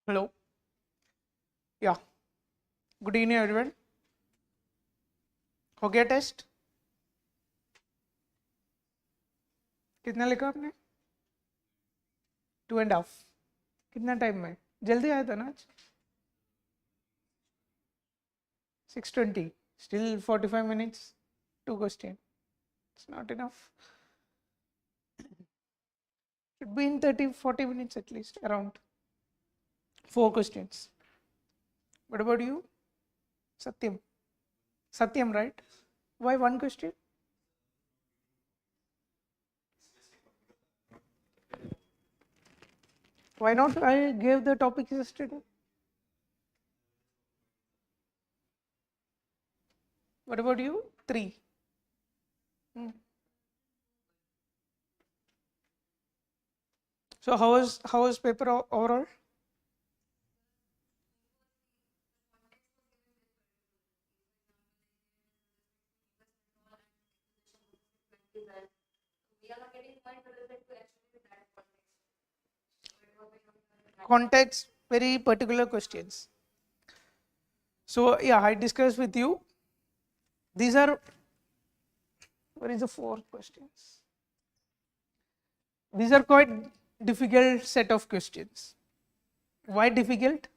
Hello. Yeah. Good evening, everyone. हो गया test? कितना लिखा आपने? 2.5. कितना टाइम में? जल्दी आया था ना आज? 6:20. Still 45 minutes. 2 questions. It's not enough. Should be in 30-40 minutes at least. Around 4 questions. What about you? Satyam. Satyam, right? Why 1 question? Why not? I gave the topic yesterday. What about you? 3. So how was paper overall? Context, very particular questions. So yeah, I discussed with you. These are, where is the 4 questions? These are quite difficult set of questions. Why difficult?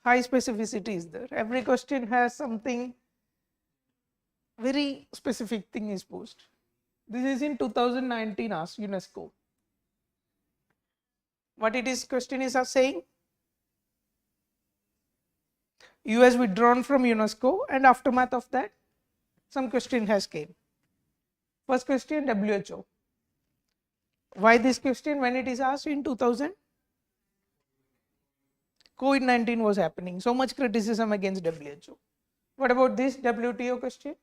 High specificity is there. Every question has something very specific thing is posed. This is in 2019 asked UNESCO. What it is question is saying? US withdrawn from UNESCO, and aftermath of that some question has came. First question, WHO. Why this question? When it is asked in 2000, COVID-19 was happening, so much criticism against WHO. What about this WTO question?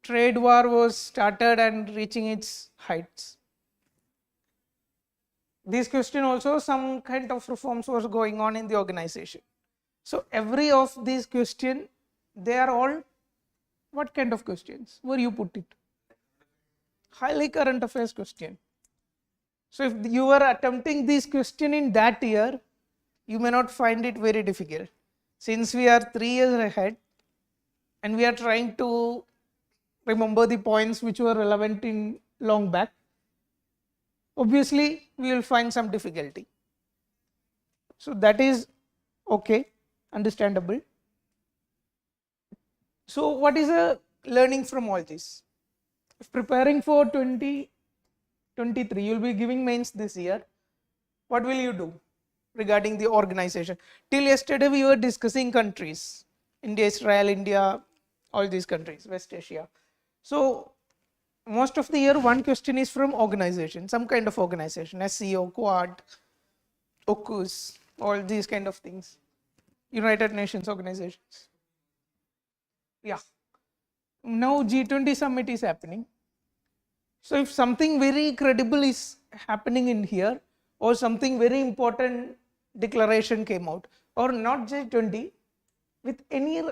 Trade war was started and reaching its heights. This question also, some kind of reforms was going on in the organization. So every of these questions, they are all what kind of questions? Where you put it? Highly current affairs question. So if you were attempting this question in that year, you may not find it very difficult. Since we are 3 years ahead and we are trying to remember the points which were relevant in long back, obviously we will find some difficulty. So that is okay, understandable. So what is a learning from all this? If preparing for 2023, you will be giving mains this year. What will you do regarding the organization? Till yesterday we were discussing countries, India, Israel, India, all these countries, West Asia. So most of the year one question is from organization, some kind of organization, SCO, Quad, AUKUS, all these kind of things, United Nations organizations. Yeah. Now G20 summit is happening. So if something very credible is happening in here, or something very important declaration came out, or not G20, with any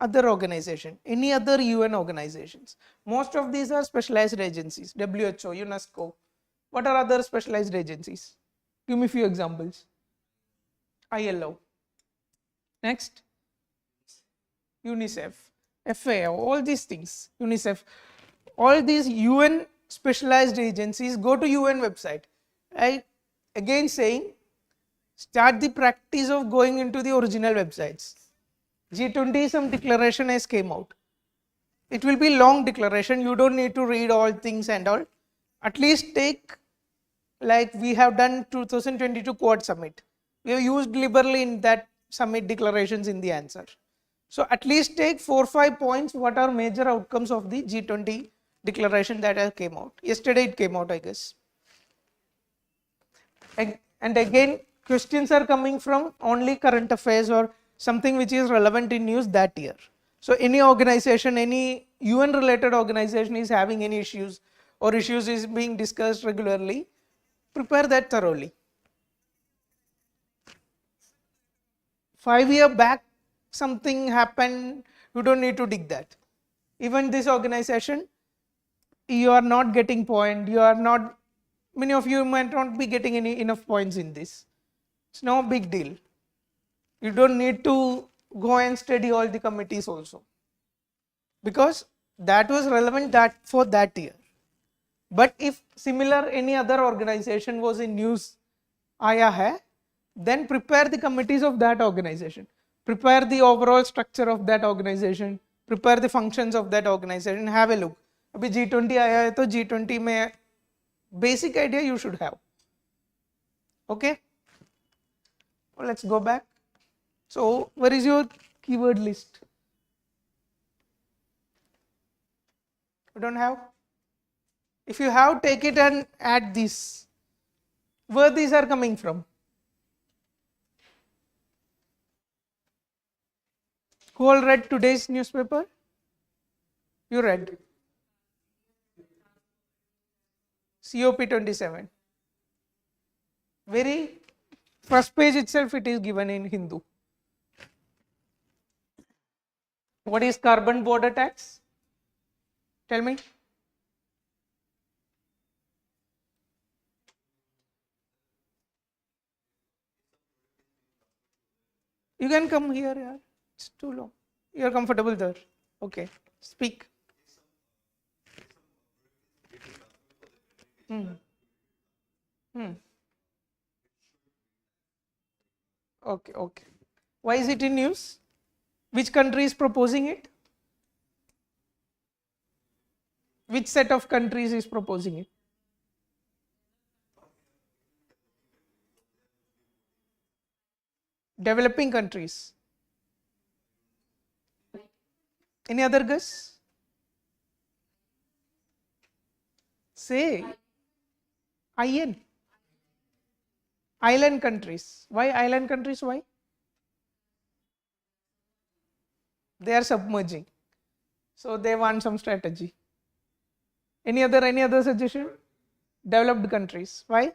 other organization, any other UN organizations, most of these are specialized agencies, WHO, UNESCO. What are other specialized agencies? Give me a few examples. ILO. Next, UNICEF, FAO, all these things, UNICEF, all these UN specialized agencies. Go to UN website. I again saying, start the practice of going into the original websites. G20 some declaration has came out. It will be long declaration, you don't need to read all things and all. At least take, like we have done 2022 Quad Summit. We have used liberally in that summit declarations in the answer. So at least take 4-5 points, what are major outcomes of the G20 declaration that has came out. Yesterday it came out, I guess. And again, questions are coming from only current affairs or something which is relevant in news that year. So any organization, any UN related organization is having any issues or issues is being discussed regularly, prepare that thoroughly. 5 years back something happened, you don't need to dig that. Even this organization, you are not getting point, you are not Many of you might not be getting enough points in this. It's no big deal. You don't need to go and study all the committees also, because that was relevant for that year. But if similar any other organization was in news आया है, then prepare the committees of that organization, prepare the overall structure of that organization, prepare the functions of that organization, have a look. अभी G20 आया है तो G20 में basic idea you should have. Okay, well, let's go back. So where is your keyword list? You don't have? If you have, take it and add this. Where these are coming from? Who all read today's newspaper? You read? COP27. Very first page itself it is given in Hindu. What is carbon border tax? Tell me. You can come here, yeah. It's too long. You are comfortable there. Okay. Speak. Okay, okay. Why is it in news? Which country is proposing it? Which set of countries is proposing it? Developing countries. Any other guess? Say IN. Island countries. Why island countries? Why? They are submerging. So they want some strategy. Any other suggestion? Developed countries. Why?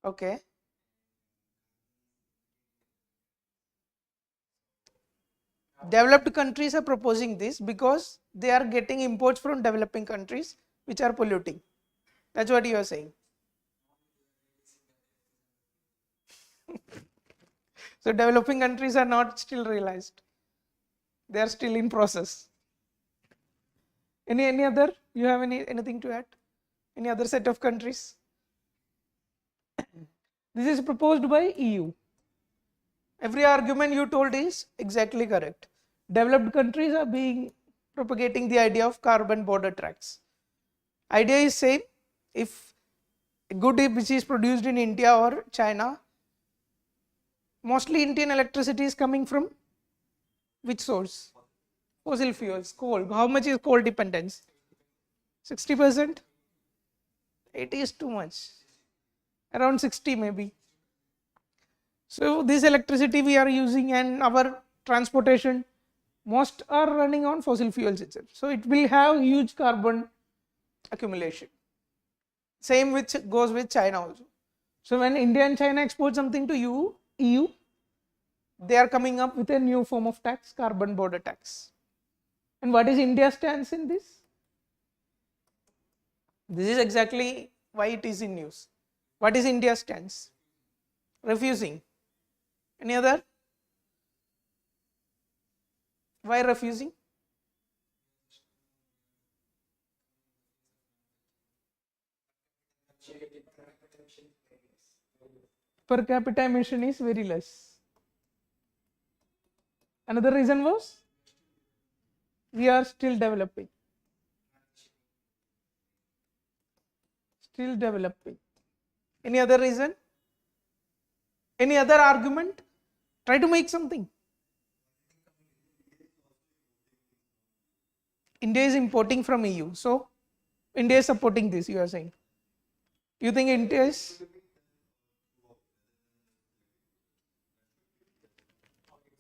Okay. Developed countries are proposing this because they are getting imports from developing countries which are polluting. That's what you are saying. So developing countries are not still realized. They are still in process. Any other? You have anything to add? Any other set of countries? This is proposed by EU. Every argument you told is exactly correct. Developed countries are propagating the idea of carbon border tax. Idea is same. If a good which is produced in India or China, mostly Indian electricity is coming from which source? Fossil fuels, coal. How much is coal dependence? 60%? 80 is too much. Around 60 maybe. So this electricity we are using and our transportation, most are running on fossil fuels itself. So it will have huge carbon accumulation. Same which goes with China also. So when India and China export something to EU, they are coming up with a new form of tax, carbon border tax. And what is India's stance in this? This is exactly why it is in news. What is India's stance? Refusing. Any other? Why refusing? Per capita emission is very less. Another reason was we are still developing. Still developing. Any other reason? Any other argument? Try to make something. India is importing from EU. So India is supporting this, you are saying. You think India is?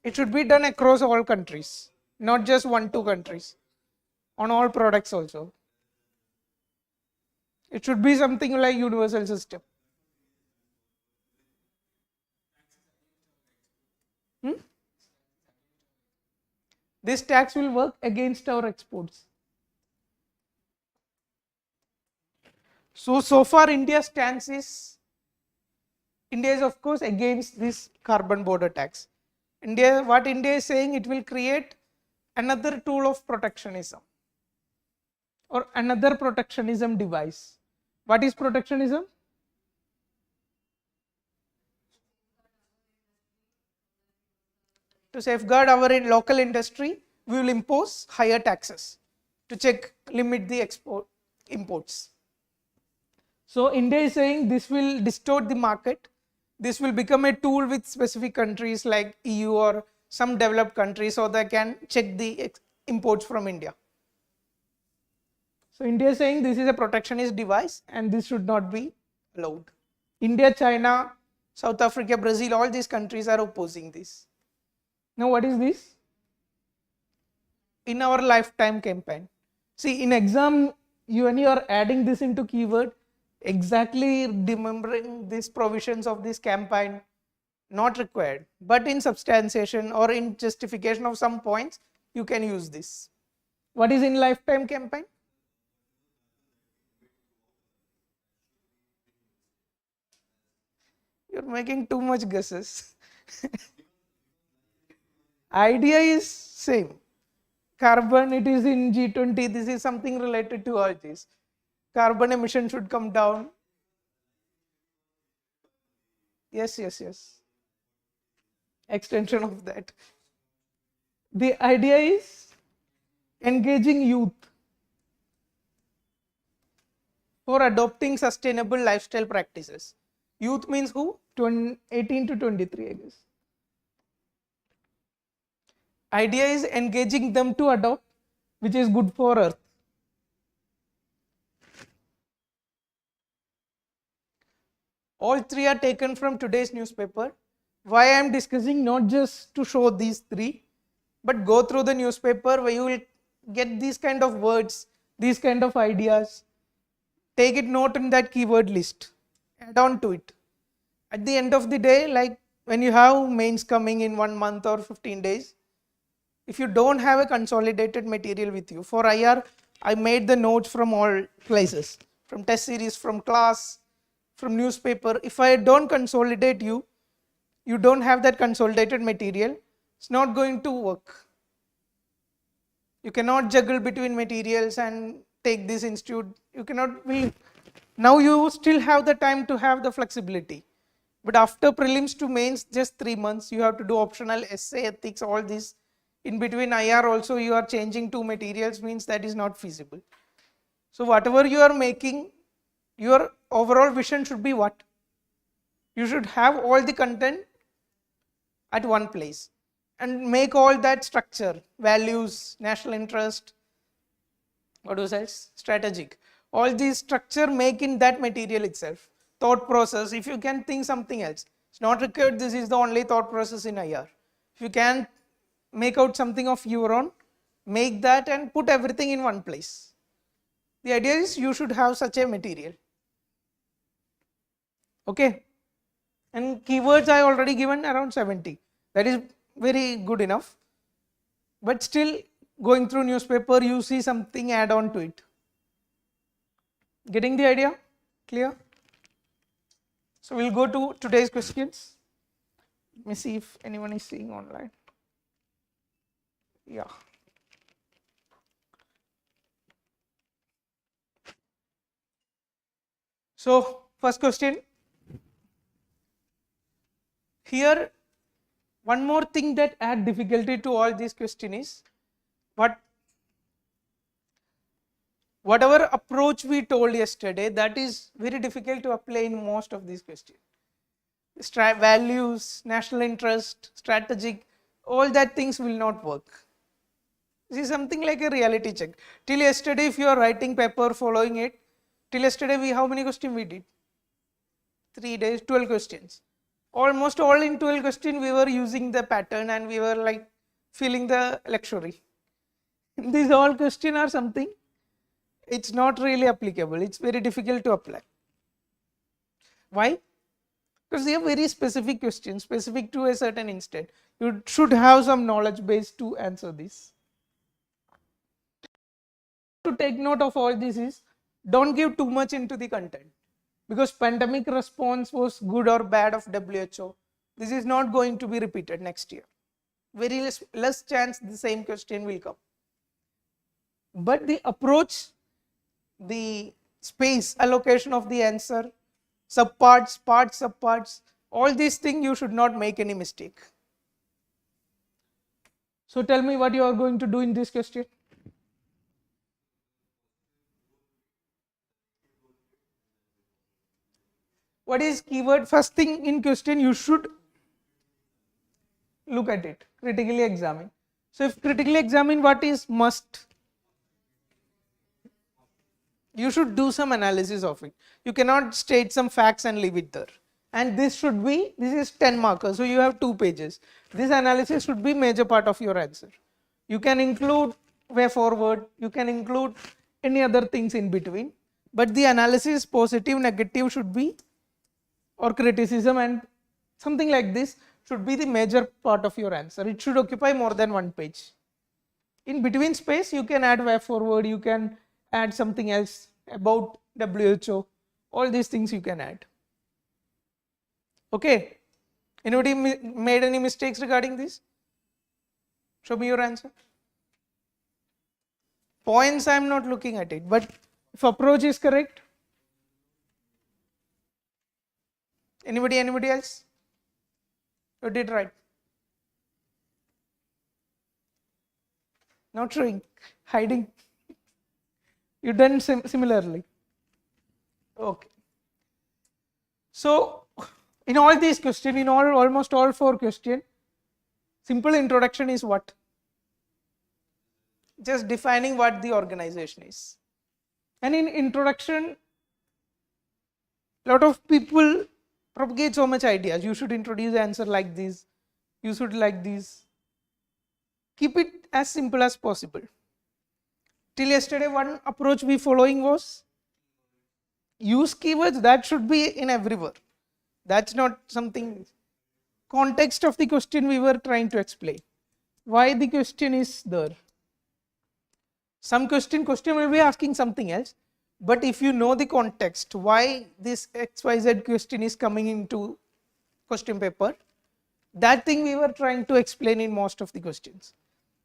It should be done across all countries, not just 1-2 countries, on all products also. It should be something like universal system. This tax will work against our exports. So far India's stance is, India is of course against this carbon border tax. What India is saying, it will create another tool of protectionism or another protectionism device. What is protectionism? To safeguard our local industry, we will impose higher taxes to limit the imports. So India is saying this will distort the market. This will become a tool with specific countries like EU or some developed countries, so they can check the imports from India. So India is saying this is a protectionist device and this should not be allowed. India, China, South Africa, Brazil, all these countries are opposing this. Now what is this? In our lifetime campaign. See, in exam, when you are adding this into keyword, exactly remembering these provisions of this campaign, not required. But in substantiation or in justification of some points, you can use this. What is in lifetime campaign? You're making too much guesses. Idea is same. Carbon, it is in G20. This is something related to all this. Carbon emission should come down. Yes. Extension of that. The idea is engaging youth for adopting sustainable lifestyle practices. Youth means who? 18 to 23, I guess. Idea is engaging them to adopt, which is good for earth. All three are taken from today's newspaper. Why I am discussing, not just to show these three, but go through the newspaper where you will get these kind of words, these kind of ideas. Take it note in that keyword list. Add on to it. At the end of the day, like when you have mains coming in 1 month or 15 days, if you don't have a consolidated material with you, for IR, I made the notes from all places, from test series, from class, from newspaper. If I don't consolidate you, you don't have that consolidated material, it's not going to work. You cannot juggle between materials and take this institute. You cannot. Now you still have the time to have the flexibility. But after prelims to mains, just 3 months, you have to do optional essay, ethics, all this. In between IR also you are changing 2 materials, means that is not feasible. So whatever you are making, your overall vision should be what? You should have all the content at one place and make all that structure, values, national interest, what else? Strategic. All these structure make in that material itself. Thought process, if you can think something else. It's not required this is the only thought process in IR. If you can make out something of your own, make that and put everything in one place. The idea is you should have such a material. Okay. And keywords I already given around 70. That is very good enough. But still, going through newspaper, you see something add on to it. Getting the idea? Clear? So we'll go to today's questions. Let me see if anyone is seeing online. Yeah. So first question. Here, one more thing that add difficulty to all these questions is whatever approach we told yesterday, that is very difficult to apply in most of these questions. Values, national interest, strategic, all that things will not work. This is something like a reality check. Till yesterday, if you are writing paper following it, till yesterday how many questions we did? 3 days, 12 questions. Almost all in 12 questions we were using the pattern and we were like feeling the lecturing. These all questions are something, it's not really applicable. It's very difficult to apply. Why? Because they are very specific questions, specific to a certain instant. You should have some knowledge base to answer this. To take note of all this is, don't give too much into the content, because pandemic response was good or bad of WHO. This is not going to be repeated next year. Very less chance the same question will come. But the approach, the space allocation of the answer, subparts, parts, subparts, all these things you should not make any mistake. So tell me what you are going to do in this question. What is keyword? First thing in question you should look at it, critically examine. So if critically examine, what is must? You should do some analysis of it. You cannot state some facts and leave it there. And this is 10 markers, so you have 2 pages. This analysis should be major part of your answer. You can include way forward, you can include any other things in between, but the analysis, positive, negative should be, or criticism and something like this should be the major part of your answer. It should occupy more than 1 page. In between space you can add way forward, you can add something else about WHO, all these things you can add. Okay, anybody made any mistakes regarding this? Show me your answer. Points I am not looking at it, but if approach is correct. Anybody else? You did right. Not showing, hiding. You done similarly. Okay. So in all these questions, in almost all 4 questions, simple introduction is what? Just defining what the organization is. And in introduction, lot of people propagate so much ideas. You should introduce the answer like this, you should like this. Keep it as simple as possible. Till yesterday, one approach we following was use keywords. That should be in everywhere. That's not something. Context of the question we were trying to explain. Why the question is there. Some question will be asking something else, but if you know the context, why this XYZ question is coming into question paper, that thing we were trying to explain in most of the questions.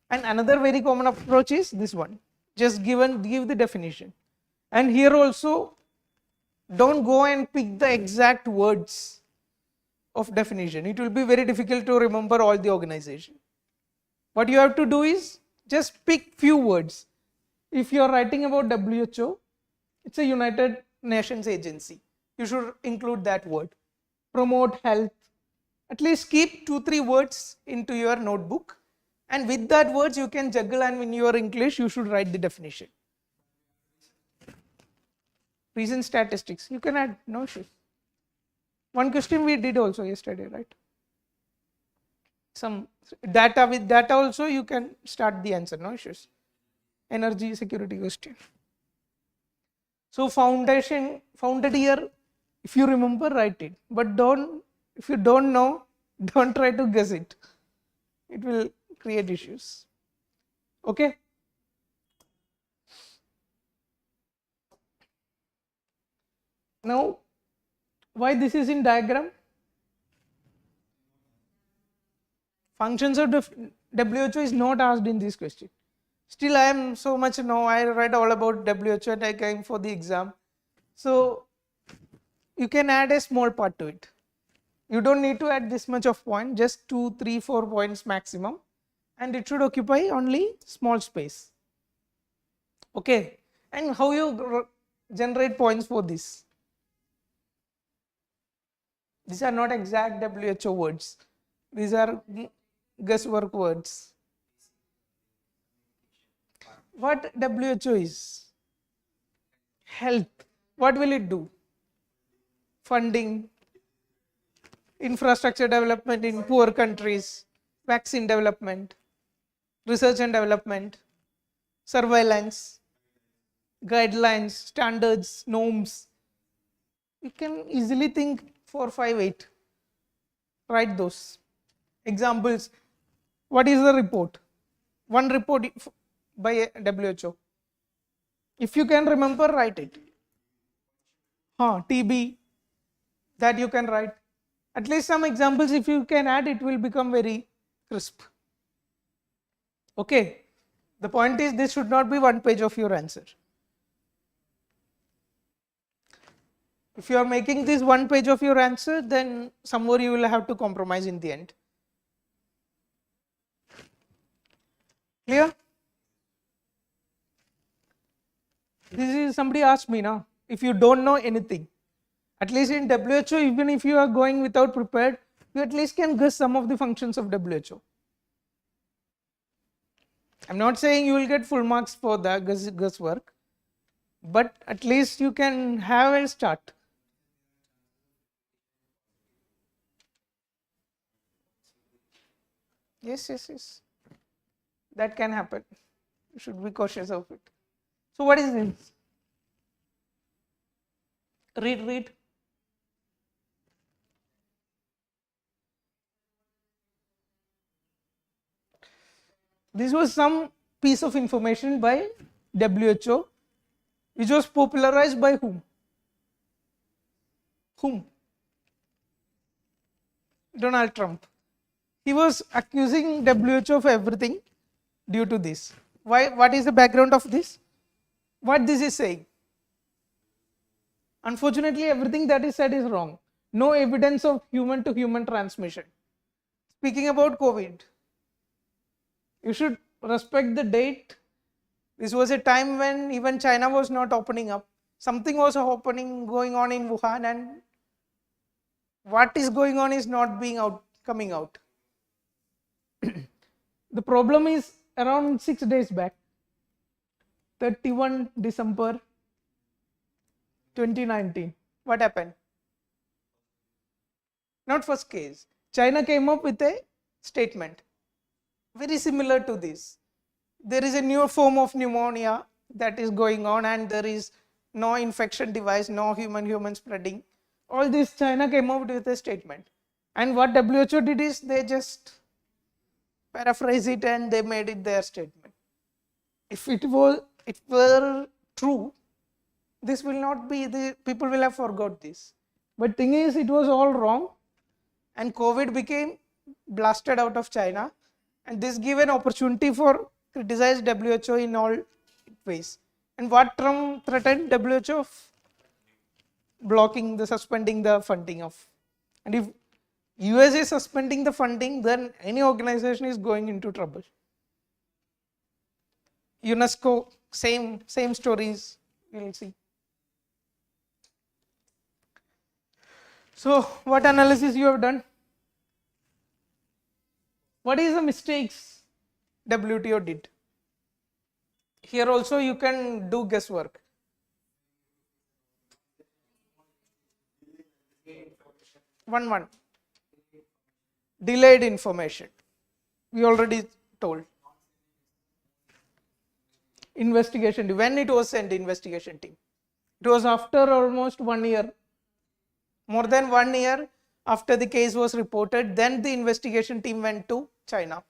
And another very common approach is this one. Just give the definition. And here also, don't go and pick the exact words of definition. It will be very difficult to remember all the organization. What you have to do is just pick few words. If you are writing about WHO, it's a United Nations agency. You should include that word. Promote health. At least keep 2-3 words into your notebook. And with that words you can juggle, and in your English you should write the definition. Recent statistics, you can add, no issues. One question we did also yesterday, right? Some data, with data also you can start the answer, no issues. Energy security question. So founded year, if you remember, write it. But if you don't know, don't try to guess it. It will create issues. Okay. Now, why this is in diagram? Functions of WHO is not asked in this question. Still I am so much I read all about WHO and I came for the exam. So you can add a small part to it. You don't need to add this much of point, just 2, 3, 4 points maximum, and it should occupy only small space. Okay. And how you generate points for this? These are not exact WHO words. These are guesswork words. What WHO is? Health. What will it do? Funding, infrastructure development in poor countries, vaccine development, research and development, surveillance, guidelines, standards, norms. You can easily think 4, 5, 8. Write those. Examples. What is the report? One report by WHO. If you can remember, write it. TB, that you can write. At least some examples if you can add, it will become very crisp. Okay. The point is this should not be one page of your answer. If you are making this one page of your answer, then somewhere you will have to compromise in the end. Clear? This is somebody asked me now, if you don't know anything, at least in WHO, even if you are going without prepared, you at least can guess some of the functions of WHO. I'm not saying you will get full marks for the guesswork, but at least you can have a start. Yes. That can happen. You should be cautious of it. So what is this? Read. This was some piece of information by WHO, which was popularized by whom? Donald Trump. He was accusing WHO of everything due to this. Why? What is the background of this? What this is saying? Unfortunately, everything that is said is wrong. No evidence of human to human transmission. Speaking about COVID, you should respect the date. This was a time when even China was not opening up. Something was going on in Wuhan, and what is going on is not coming out. The problem is around 6 days back, 31 December 2019. What happened? Not first case. China came up with a statement very similar to this. There is a new form of pneumonia that is going on, and there is no infection device, no human spreading. All this China came up with a statement. And what WHO did is they just paraphrase it and they made it their statement. If it were true, this will not be, the people will have forgot this. But thing is, it was all wrong, and COVID became blasted out of China, and this gave an opportunity for criticize WHO in all ways. And what Trump threatened WHO of? Suspending the funding of. And if US is suspending the funding, then any organization is going into trouble. UNESCO, same stories, you will see. So what analysis you have done? What is the mistakes WTO did? Here also you can do guesswork. One. Delayed information. We already told. Investigation. When it was sent, investigation team? It was after almost 1 year. More than 1 year after the case was reported, then the investigation team went to China.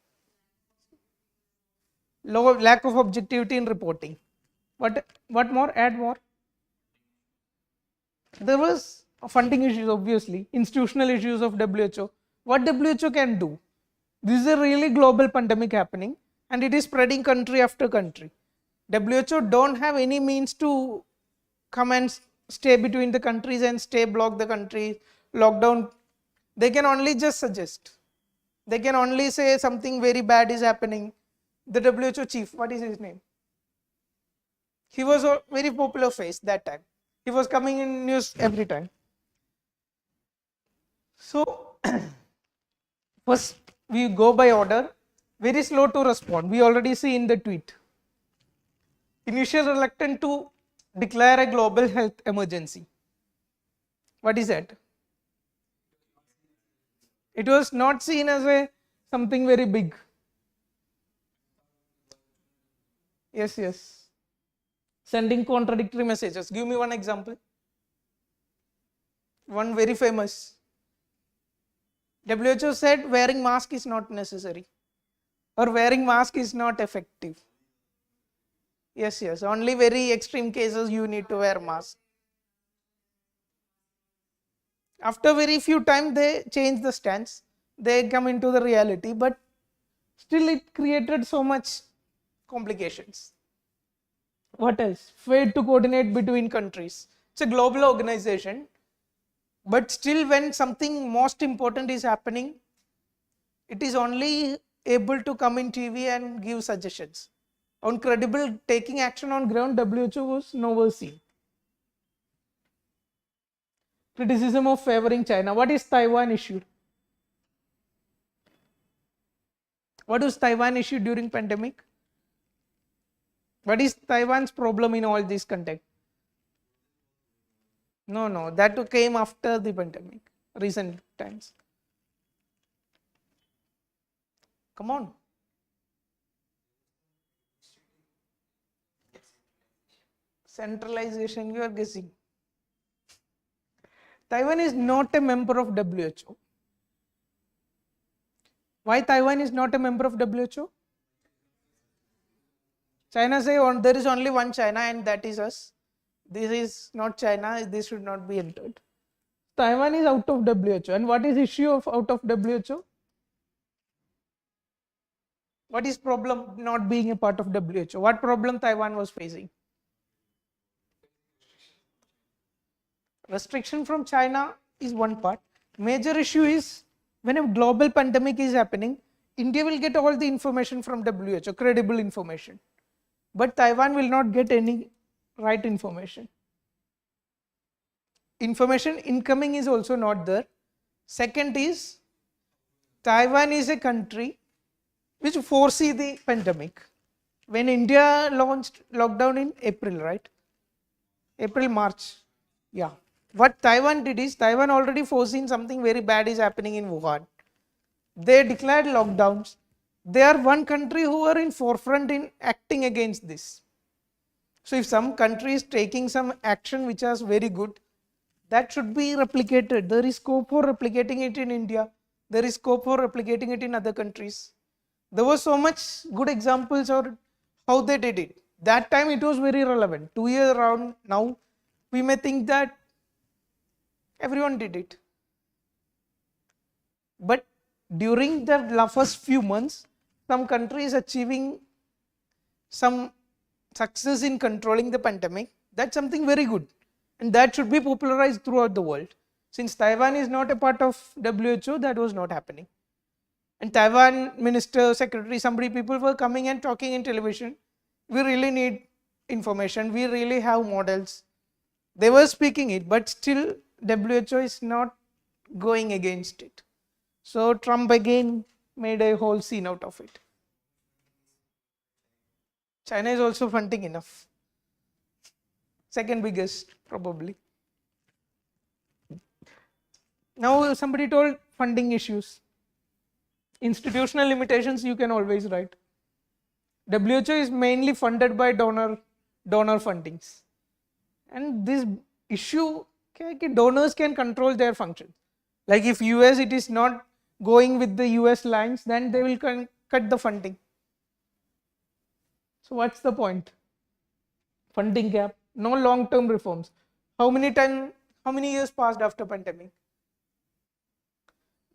Lack of objectivity in reporting. What more? Add more. There was funding issues, obviously, institutional issues of WHO. What WHO can do? This is a really global pandemic happening, and it is spreading country after country. WHO don't have any means to come and stay between the countries and block the country, lockdown. They can only just suggest. They can only say something very bad is happening. The WHO chief, what is his name? He was a very popular face that time. He was coming in news every time. So first we go by order. Very slow to respond. We already see in the tweet. Initial reluctant to declare a global health emergency. What is that? It was not seen as something very big. Yes. Sending contradictory messages. Give me one example. One very famous. WHO said wearing mask is not necessary, or wearing mask is not effective. Yes. Only very extreme cases you need to wear mask. After very few time they change the stance, they come into the reality, but still it created so much complications. What else? Failed to coordinate between countries. It's a global organization, but still when something most important is happening, it is only able to come in TV and give suggestions. On credible taking action on ground, WHO was nowhere seen. Criticism of favoring China. What is Taiwan issue? What was Taiwan issue during pandemic? What is Taiwan's problem in all this context? No, that came after the pandemic, recent times. Come on. Centralization, you are guessing. Taiwan is not a member of WHO. Why Taiwan is not a member of WHO? China say there is only one China and that is us. This is not China, this should not be entered. Taiwan is out of WHO. And what is issue of out of WHO? What is problem not being a part of WHO? What problem Taiwan was facing? Restriction from China is one part. Major issue is when a global pandemic is happening, India will get all the information from WHO, credible information. But Taiwan will not get any right information. Information incoming is also not there. Second is, Taiwan is a country which foresee the pandemic. When India launched lockdown in April, right? April, March. Yeah. What Taiwan did is, Taiwan already foreseen something very bad is happening in Wuhan. They declared lockdowns. They are one country who are in forefront in acting against this. So if some country is taking some action which is very good, that should be replicated. There is scope for replicating it in India. There is scope for replicating it in other countries. There was so much good examples of how they did it. That time it was very relevant. 2 years around now, we may think that everyone did it. But during the first few months, some countries achieving some success in controlling the pandemic. That's something very good. And that should be popularized throughout the world. Since Taiwan is not a part of WHO, that was not happening. And Taiwan minister, secretary, somebody, people were coming and talking in television. We really need information. We really have models. They were speaking it, but still WHO is not going against it. So Trump again made a whole scene out of it. China is also funding enough. Second biggest, probably. Now somebody told funding issues. Institutional limitations you can always write. WHO is mainly funded by donor fundings. And this issue, donors can control their function. Like if US it is not going with the US lines, then they will cut the funding. So what's the point? Funding gap, no long-term reforms. How many years passed after pandemic?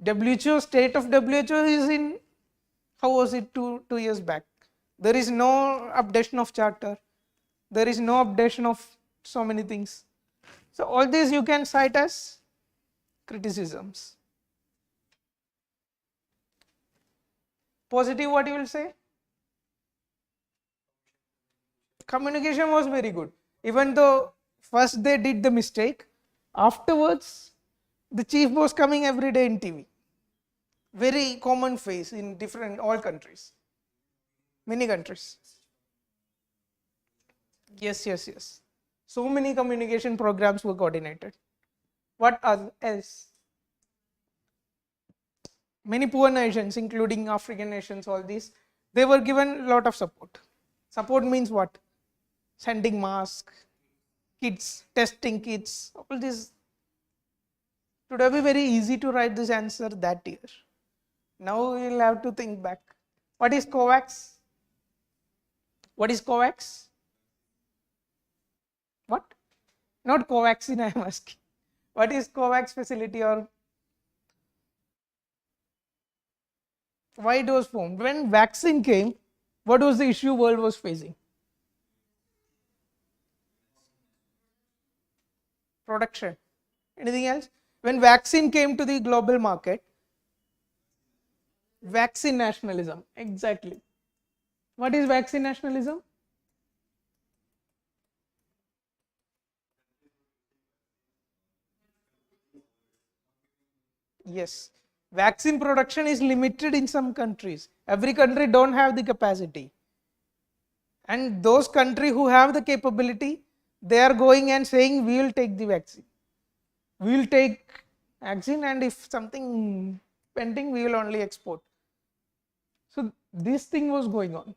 WHO, state of WHO is in, how was it 2 years back? There is no updation of charter. There is no updation of so many things. So all these you can cite as criticisms. Positive, what you will say? Communication was very good. Even though first they did the mistake, afterwards the chief was coming every day in TV. Very common face in all countries. Many countries. Yes. So many communication programs were coordinated. What else? Many poor nations, including African nations, all these, they were given a lot of support. Support means what? Sending masks, kits, testing kits, all this. It would have been very easy to write this answer that year. Now we will have to think back. What is COVAX? What is COVAX? What? Not Covaxin, I am asking. What is COVAX facility, or why it was formed? When vaccine came, what was the issue world was facing? Production. Anything else? When vaccine came to the global market, vaccine nationalism. Exactly. What is vaccine nationalism? Yes. Vaccine production is limited in some countries. Every country don't have the capacity. And those countries who have the capability, they are going and saying, we will take the vaccine. We will take vaccine, and if something pending, we will only export. So this thing was going on.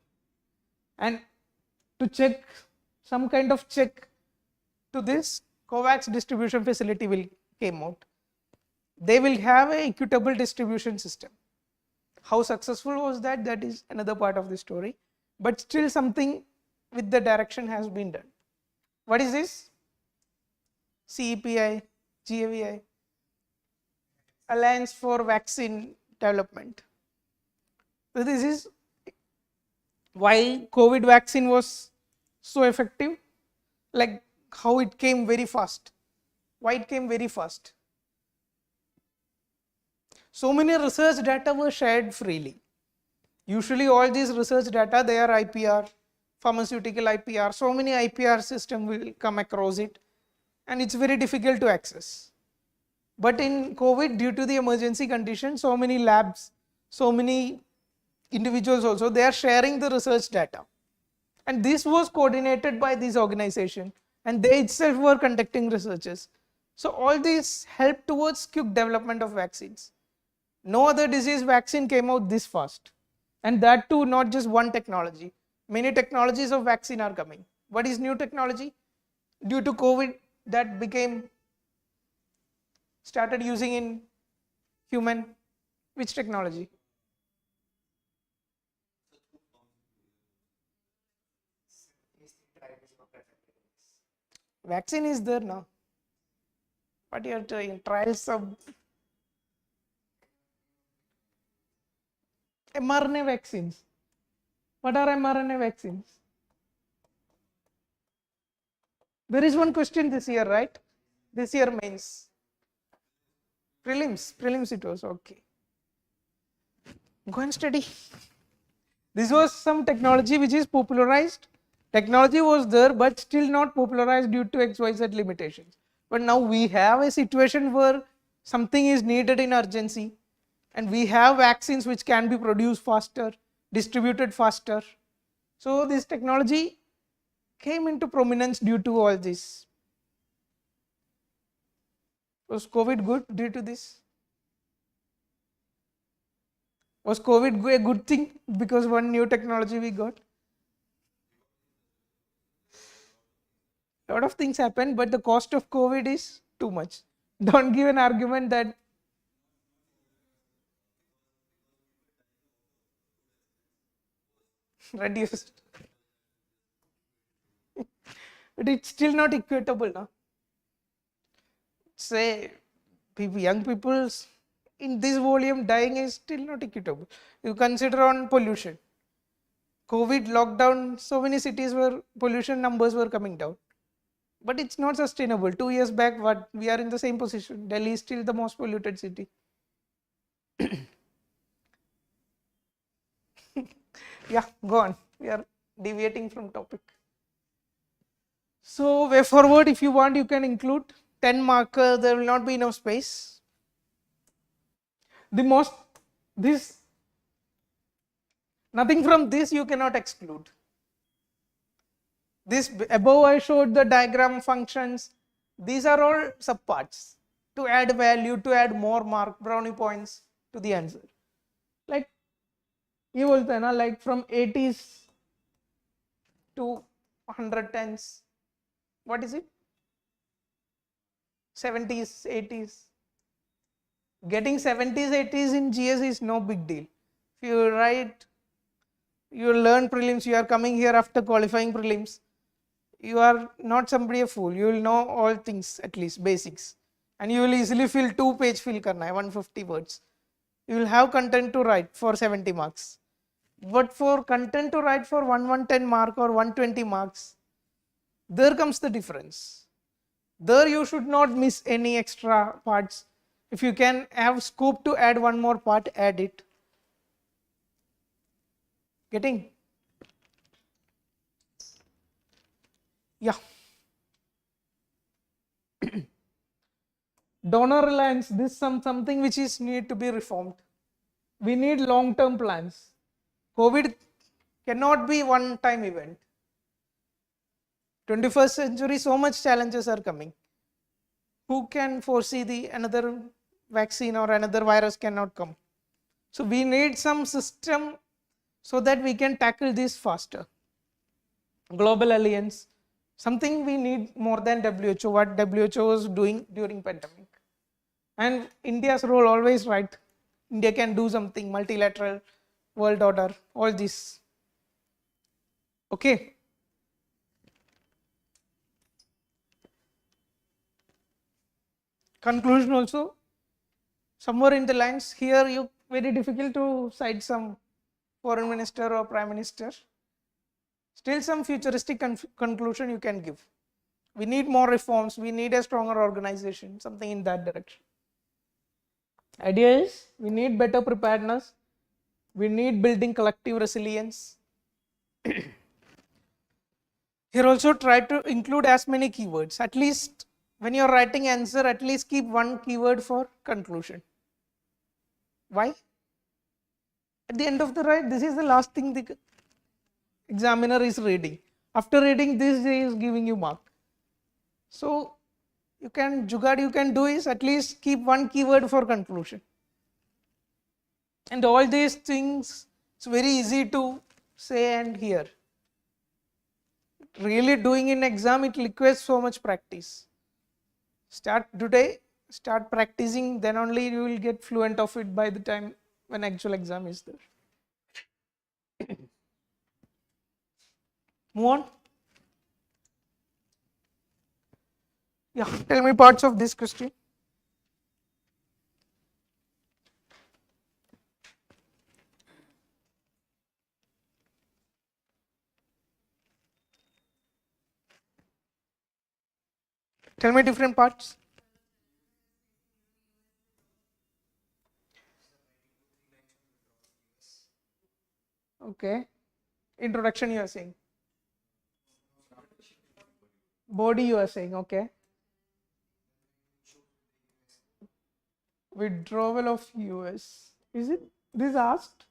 And to check, some kind of check to this, COVAX distribution facility will came out. They will have a equitable distribution system. How successful was that? That is another part of the story. But still something with the direction has been done. What is this? CEPI, GAVI, Alliance for Vaccine Development. So this is why COVID vaccine was so effective, like how it came very fast. Why it came very fast? So many research data were shared freely. Usually all these research data, they are IPR, pharmaceutical IPR, so many IPR system will come across it, and it's very difficult to access. But in COVID, due to the emergency condition, so many labs, so many individuals also, they are sharing the research data. And this was coordinated by this organization, and they itself were conducting researches. So all these helped towards quick development of vaccines. No other disease vaccine came out this fast. And that too, not just one technology. Many technologies of vaccine are coming. What is new technology? Due to COVID, that became started using in human. Which technology? Vaccine is there now. What you are doing? Trials of mRNA vaccines. What are mRNA vaccines? There is one question this year, right? This year mains. Prelims it was, okay. Go and study. This was some technology which is popularized. Technology was there, but still not popularized due to XYZ limitations. But now we have a situation where something is needed in urgency, and we have vaccines which can be produced faster, distributed faster. So this technology came into prominence due to all this. Was COVID good due to this? Was COVID a good thing because one new technology we got? A lot of things happened, but the cost of COVID is too much. Don't give an argument that reduced. But it's still not equitable now. Say, young people in this volume dying is still not equitable. You consider on pollution. COVID lockdown, so many cities where pollution numbers were coming down. But it's not sustainable. 2 years back, what we are in the same position. Delhi is still the most polluted city. Yeah, go on. We are deviating from topic. So way forward, if you want, you can include 10 marker. There will not be enough space. Nothing from this you cannot exclude. This above I showed the diagram functions. These are all subparts to add value, to add more brownie points to the answer. Like ये बोलते हैं ना, like from 80s to 110s. What is it? 70s, 80s. Getting 70s, 80s in GS is no big deal. If you write, you learn prelims, you are coming here after qualifying prelims, you are not somebody a fool. You will know all things, at least basics. and you will easily fill 2 page fill karna hai, 150 words. You will have content to write for 70 marks. But for content to write for 110 mark or 120 marks, there comes the difference. There you should not miss any extra parts. If you can have scope to add one more part, add it. Getting? Yeah. Donor reliance, this something which is need to be reformed. We need long-term plans. COVID cannot be one-time event. 21st century, so much challenges are coming. Who can foresee the another vaccine or another virus cannot come? So we need some system so that we can tackle this faster. Global alliance, something we need more than WHO, what WHO was doing during pandemic. And India's role always right. India can do something, multilateral, world order, all this. Okay. Conclusion also, somewhere in the lines here, you very difficult to cite some foreign minister or prime minister. Still some futuristic conclusion you can give. We need more reforms, we need a stronger organization, something in that direction. Idea is we need better preparedness, we need building collective resilience. Here also try to include as many keywords. At least when you are writing answer, at least keep one keyword for conclusion. Why? At the end of the write, this is the last thing the examiner is reading. After reading this, he is giving you mark. So you can jugaad you can do is at least keep one keyword for conclusion. And all these things, it's very easy to say and hear. Really doing in exam, it requires so much practice. Start today, start practicing, then only you will get fluent of it by the time when actual exam is there. Move on. Yeah, tell me parts of this question. Tell me different parts. Okay. Introduction you are saying. Body you are saying, okay. Withdrawal of US. Is it this asked?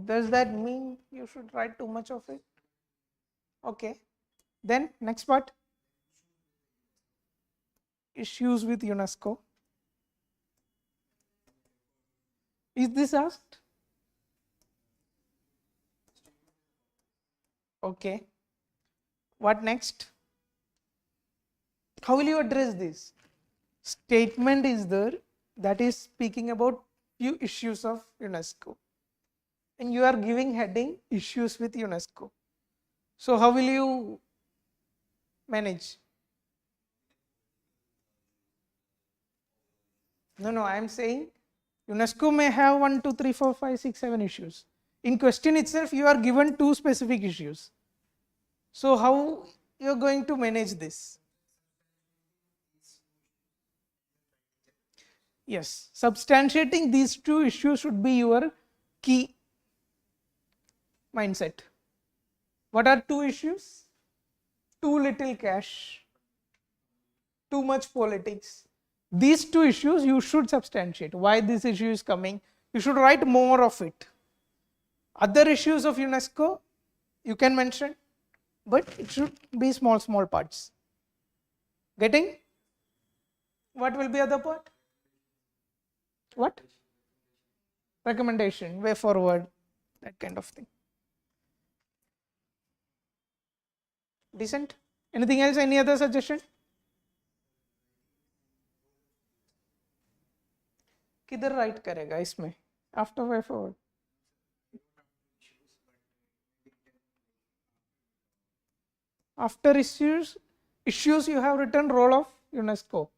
Does that mean you should write too much of it? Okay. Then next part. Issues with UNESCO. Is this asked? Okay. What next? How will you address this? Statement is there that is speaking about few issues of UNESCO. And you are giving heading issues with UNESCO. So how will you manage? No, I am saying UNESCO may have 1, 2, 3, 4, 5, 6, 7 issues. In question itself, you are given 2 specific issues. So how you are going to manage this? Yes, substantiating these 2 issues should be your key mindset. What are 2 issues? Too little cash, too much politics. These 2 issues you should substantiate. Why this issue is coming? You should write more of it. Other issues of UNESCO you can mention, but it should be small parts. Getting? What will be other part? What? Recommendation, way forward, that kind of thing. Decent? Anything else? Any other suggestion? किधर right करेगा इसमें? After way forward. After issues, issues you have written role of UNESCO.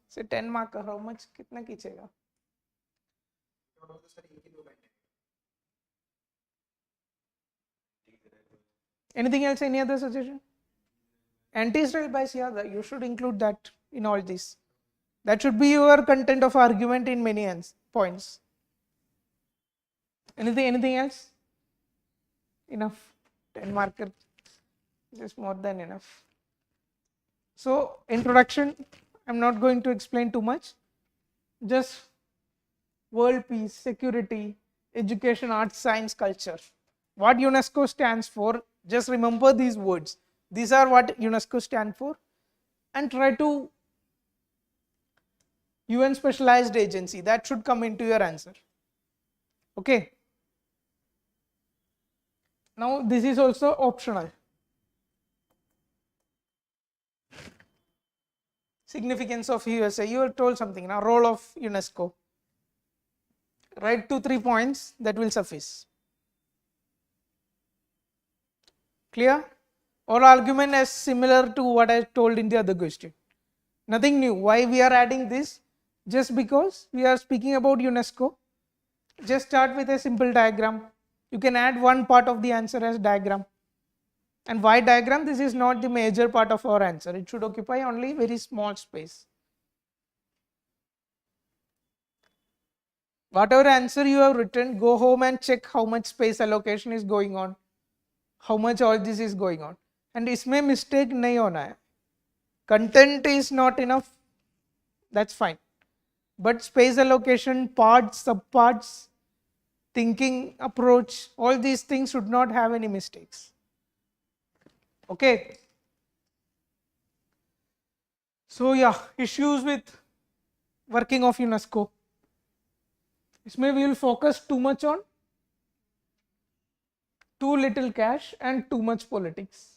Say 10 marker, how much? कितना खींचेगा? Anything else? Any other suggestion? Anti-Israel bias, yeah, you should include that in all this. That should be your content of argument in many points. Anything else? Enough. 10 marker is more than enough. So, introduction, I'm not going to explain too much. Just world peace, security, education, arts, science, culture. What UNESCO stands for, just remember these words. These are what UNESCO stands for, and try to UN specialized agency, that should come into your answer. Okay. Now this is also optional. Significance of USA, you are told something now. Role of UNESCO. Write 2-3 points, that will suffice. Clear? Or argument is similar to what I told in the other question. Nothing new. Why we are adding this? Just because we are speaking about UNESCO. Just start with a simple diagram. You can add one part of the answer as diagram. And why diagram? This is not the major part of our answer. It should occupy only very small space. Whatever answer you have written, go home and check how much space allocation is going on. How much all this is going on. And इसमें mistake नहीं होना है. Content is not enough. That's fine. But space allocation, parts, subparts, thinking approach, all these things should not have any mistakes. Okay. So yeah, issues with working of UNESCO. इसमें we will focus too much on too little cash and too much politics.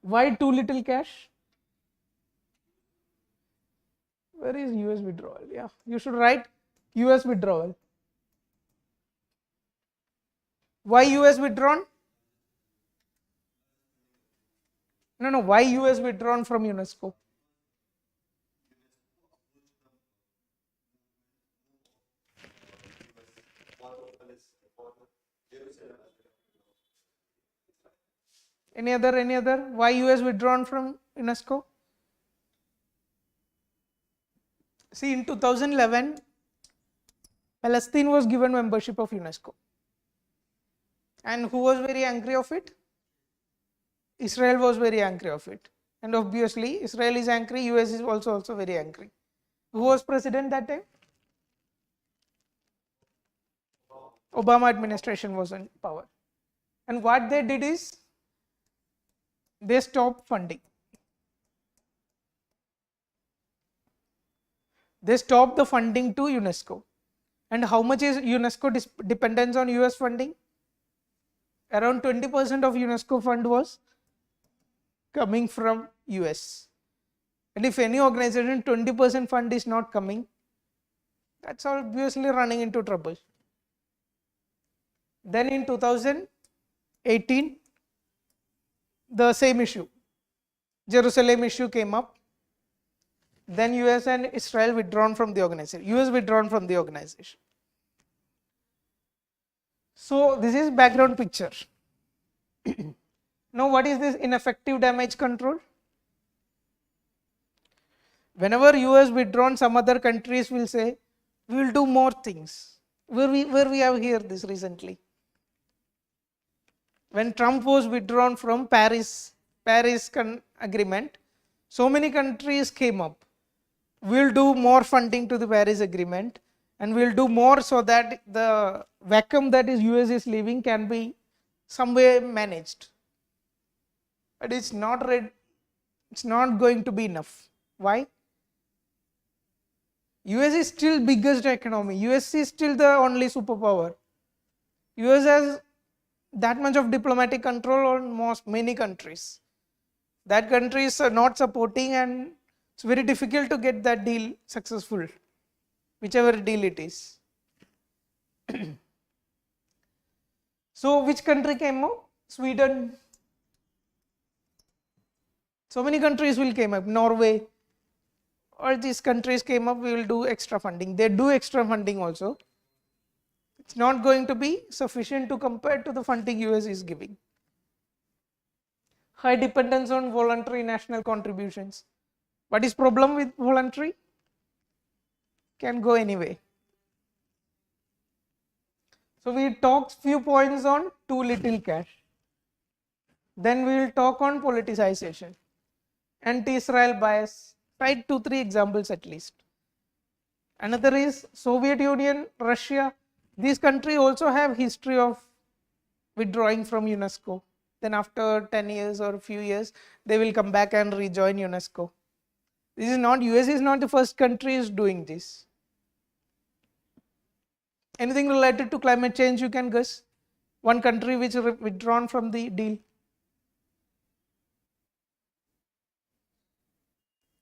Why too little cash? Where is US withdrawal? Yeah, you should write US withdrawal. Why US withdrawn? No, why US withdrawn from UNESCO? Any other? Why US withdrawn from UNESCO? See, in 2011, Palestine was given membership of UNESCO. And who was very angry of it? Israel was very angry of it. And obviously, Israel is angry, US is also very angry. Who was president that time? Obama administration was in power. And what they did is, they stopped funding. They stopped the funding to UNESCO. And how much is UNESCO dependence on US funding? Around 20% of UNESCO fund was coming from US. And if any organization 20% fund is not coming, that's obviously running into trouble. Then in 2018, the same issue, Jerusalem issue came up. Then US and Israel withdrawn from the organization. US withdrawn from the organization. So this is background picture. Now what is this ineffective damage control? Whenever US withdrawn, some other countries will say, we will do more things. Where we have heard this recently. When Trump was withdrawn from Paris agreement, so many countries came up. We'll do more funding to the Paris agreement, and we'll do more so that the vacuum that is US is leaving can be some way managed. But it's not going to be enough. Why? US is still biggest economy. US is still the only superpower. US has that much of diplomatic control on many countries. That countries are not supporting, and it's very difficult to get that deal successful, whichever deal it is. So which country came out? Sweden. So many countries will came up, Norway, all these countries came up, we will do extra funding. They do extra funding also. It's not going to be sufficient to compare to the funding US is giving. High dependence on voluntary national contributions. What is problem with voluntary? Can go anyway. So we talked few points on too little cash. Then we will talk on politicization, anti-Israel bias. Write 2-3 examples at least. Another is Soviet Union, Russia. These countries also have history of withdrawing from UNESCO. Then after 10 years or a few years, they will come back and rejoin UNESCO. This is not, US is not the first country is doing this. Anything related to climate change you can guess? One country which withdrawn from the deal.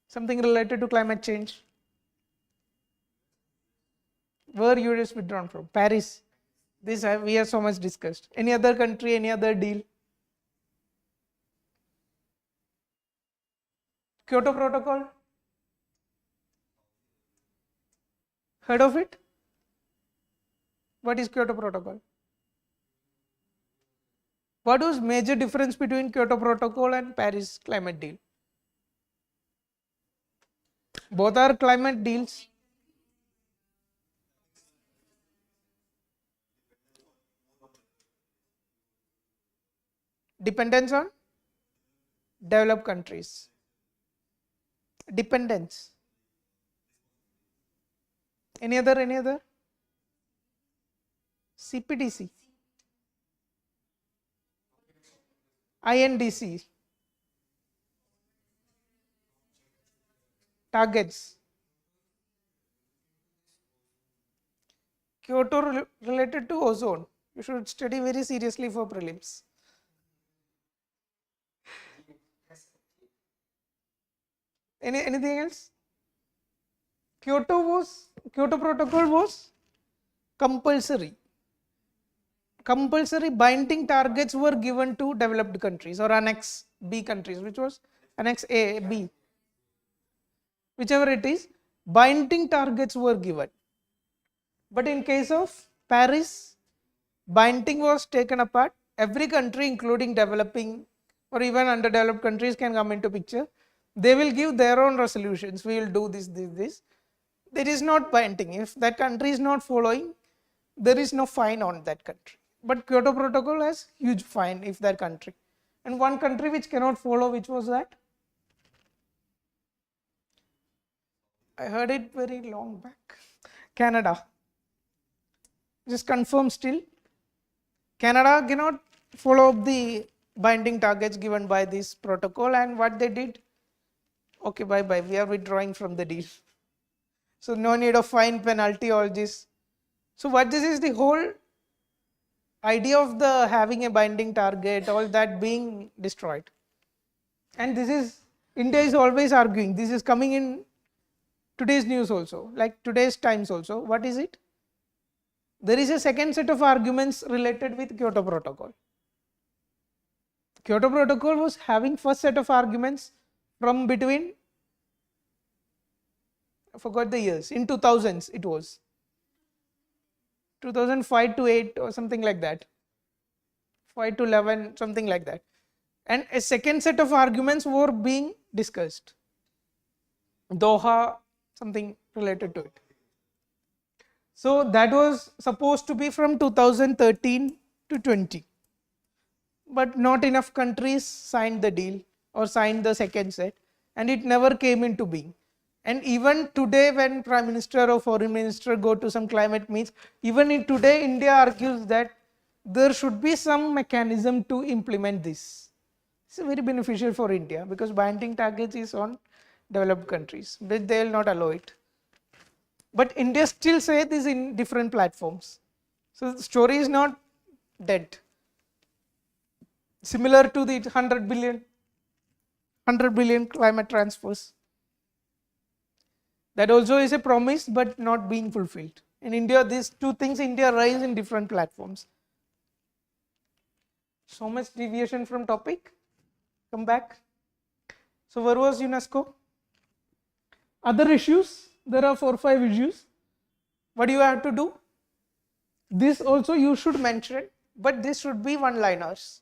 Something related to climate change. Where US withdrawn from? Paris. This we have so much discussed. Any other country, any other deal? Kyoto Protocol? Heard of it? What is Kyoto Protocol? What was major difference between Kyoto Protocol and Paris climate deal? Both are climate deals. Dependence on developed countries. Dependence. Any other? CPDC. INDC. Targets. Kyoto related to ozone. You should study very seriously for prelims. Anything else? Kyoto Protocol was compulsory. Compulsory binding targets were given to developed countries or Annex B countries, which was Annex A, B. Whichever it is, binding targets were given. But in case of Paris, binding was taken apart. Every country, including developing or even underdeveloped countries, can come into picture. They will give their own resolutions. We will do this. There is not binding. If that country is not following, there is no fine on that country. But Kyoto Protocol has huge fine if that country. And one country which cannot follow, which was that? I heard it very long back. Canada. Just confirm still. Canada cannot follow up the binding targets given by this protocol, and what they did? Okay, bye, we are withdrawing from the deal. So no need of fine, penalty, all this. So what this is the whole idea of the having a binding target, all that being destroyed. And this is, India is always arguing, this is coming in today's news also, like today's Times also. What is it? There is a second set of arguments related with Kyoto Protocol. Kyoto Protocol was having first set of arguments from between, I forgot the years, in 2000s it was. 2005 to 8 or something like that. 5 to 11, something like that. And a second set of arguments were being discussed. Doha, something related to it. So that was supposed to be from 2013 to 20. But not enough countries signed the deal or signed the second set, and it never came into being. And even today, when Prime Minister or Foreign Minister go to some climate meets, even in today, India argues that there should be some mechanism to implement this. It's very beneficial for India because binding targets is on developed countries, but they will not allow it. But India still say this in different platforms. So the story is not dead. Similar to the 100 billion climate transfers. That also is a promise but not being fulfilled. In India, these two things India rise in different platforms. So much deviation from topic. Come back. So where was UNESCO? Other issues, there are 4 or 5 issues. What do you have to do? This also you should mention, but this should be one-liners.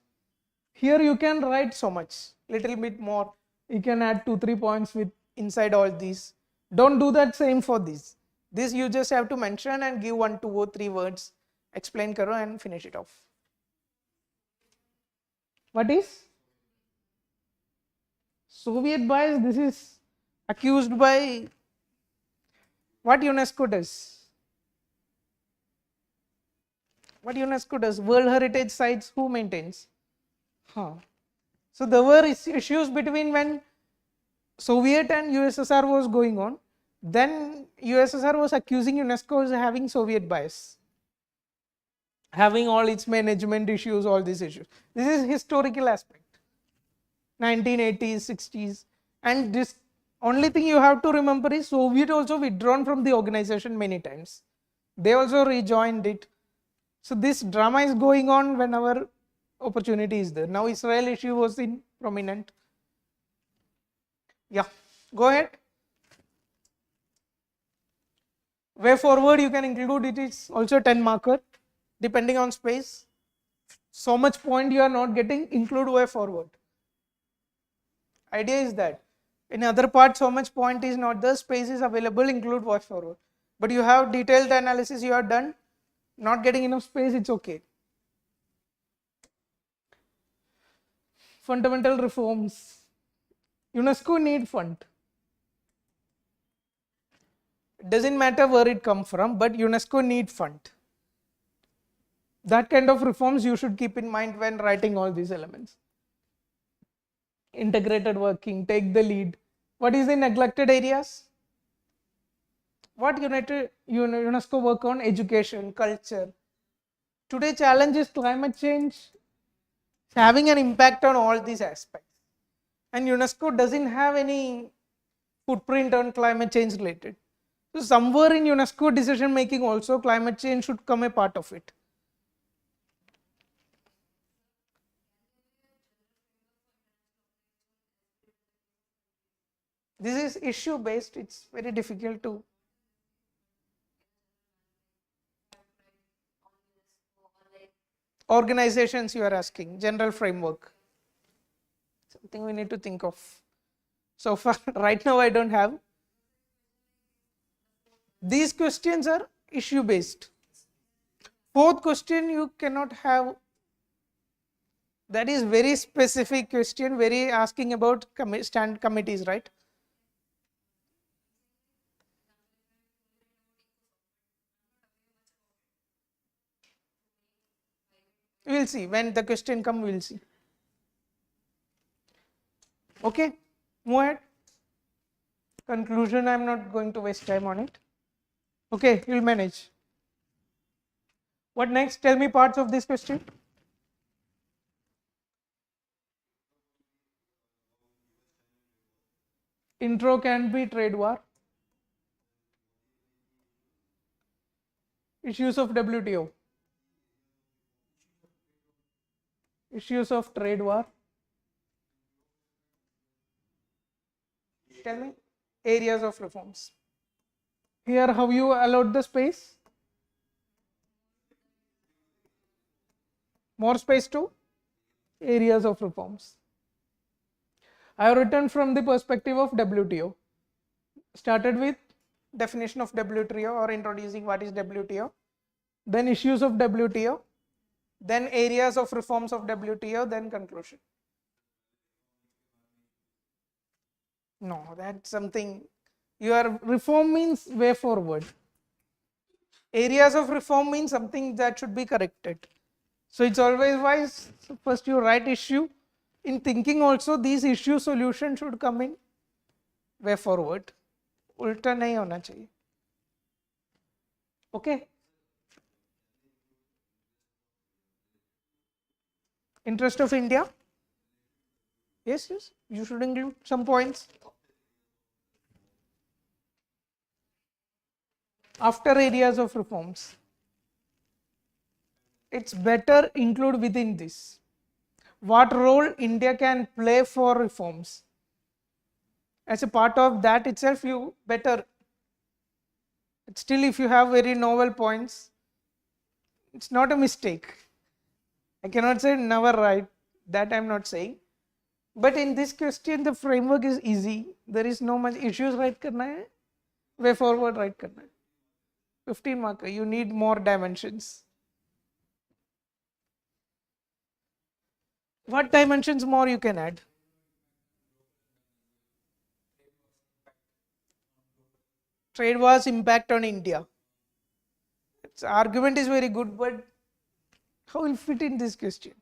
Here you can write so much, little bit more. You can add 2-3 points with inside all these. Don't do that same for this. This you just have to mention and give 1, 2 or 3 words. Explain karo and finish it off. What is Soviet bias? This is accused by what UNESCO does. What UNESCO does? World Heritage Sites, who maintains? So there were issues between when Soviet and USSR was going on. Then USSR was accusing UNESCO as having Soviet bias, having all its management issues, all these issues. This is historical aspect. 1980s, 60s, and this only thing you have to remember is Soviet also withdrawn from the organization many times. They also rejoined it. So this drama is going on whenever opportunity is there. Now Israel issue was in prominent. Yeah, go ahead. Way forward you can include it is also 10 marker depending on space. So much point you are not getting, include way forward. Idea is that in other parts so much point is not there, space is available, include way forward. But you have detailed analysis you have done, not getting enough space, it's okay. Fundamental reforms. UNESCO need fund. It doesn't matter where it come from, but UNESCO need fund. That kind of reforms you should keep in mind when writing all these elements. Integrated working, take the lead. What is the neglected areas? What UNESCO work on? Education, culture. Today challenge is climate change. It's having an impact on all these aspects. And UNESCO doesn't have any footprint on climate change related. So somewhere in UNESCO decision making also climate change should come a part of it. This is issue based, it's very difficult to. Organizations you are asking, general framework. Something we need to think of. So far, right now I don't have. These questions are issue based. Fourth question you cannot have. That is very specific question, very asking about stand committees, right? We will see when the question come. We will see. Okay, move ahead. Conclusion. I am not going to waste time on it. Okay, you will manage. What next? Tell me parts of this question. Intro can be trade war. Issues of WTO. Issues of trade war. Tell me areas of reforms. Here how you allot the space? More space to areas of reforms. I have written from the perspective of WTO. Started with definition of WTO or introducing what is WTO. Then issues of WTO. Then areas of reforms of WTO. Then conclusion. No, that's something. Your reform means way forward. Areas of reform means something that should be corrected. So it's always wise. So first you write issue. In thinking also these issue solution should come in way forward. उल्टा नहीं होना चाहिए. Okay. Interest of India. Yes, yes. You should include some points. After areas of reforms. It's better include within this. What role India can play for reforms? As a part of that itself, you better. Still, if you have very novel points, it's not a mistake. I cannot say never write, that I am not saying. But in this question, the framework is easy. There is no much issues write karna hai, way forward write karna hai. 15 marker, you need more dimensions. What dimensions more you can add? Trade war's impact on India. Its argument is very good, but how will fit in this question?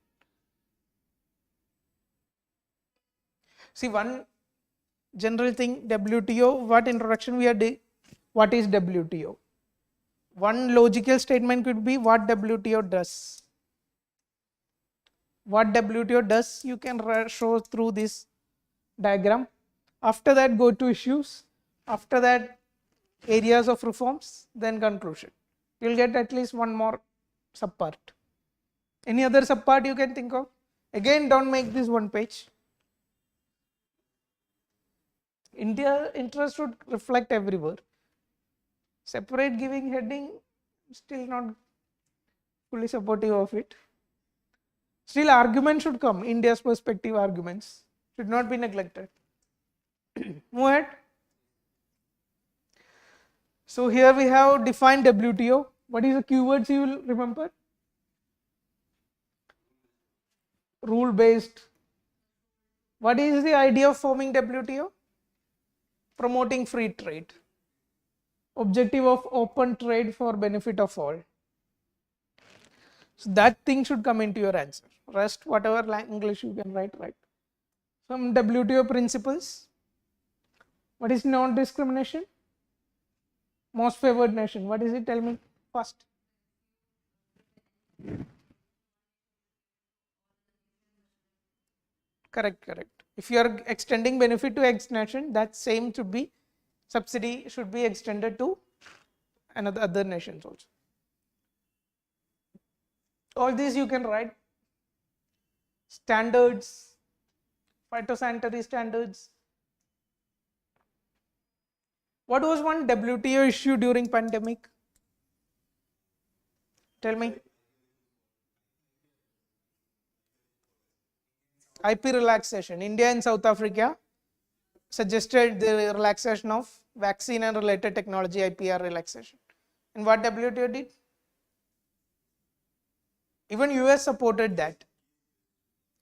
See, one general thing, WTO, what introduction we are doing, what is WTO? One logical statement could be what WTO does. What WTO does, you can show through this diagram. After that, go to issues. After that, areas of reforms, then conclusion. You will get at least one more subpart. Any other subpart you can think of? Again, don't make this one page. India interest should reflect everywhere. Separate giving heading, still not fully supportive of it. Still, argument should come. India's perspective arguments should not be neglected. Move ahead. So here we have defined WTO. What is the keywords you will remember? Rule based. What is the idea of forming WTO? Promoting free trade. Objective of open trade for benefit of all. So that thing should come into your answer. Rest, whatever English you can write. Some WTO principles. What is non-discrimination? Most favored nation. What is it? Tell me first. Correct. If you are extending benefit to X nation, that same should be subsidy should be extended to other nations also. All these you can write. Standards, phytosanitary standards. What was one WTO issue during pandemic? Tell me. IP relaxation. India and South Africa suggested the relaxation of vaccine and related technology IPR relaxation. And what WTO did? Even US supported that.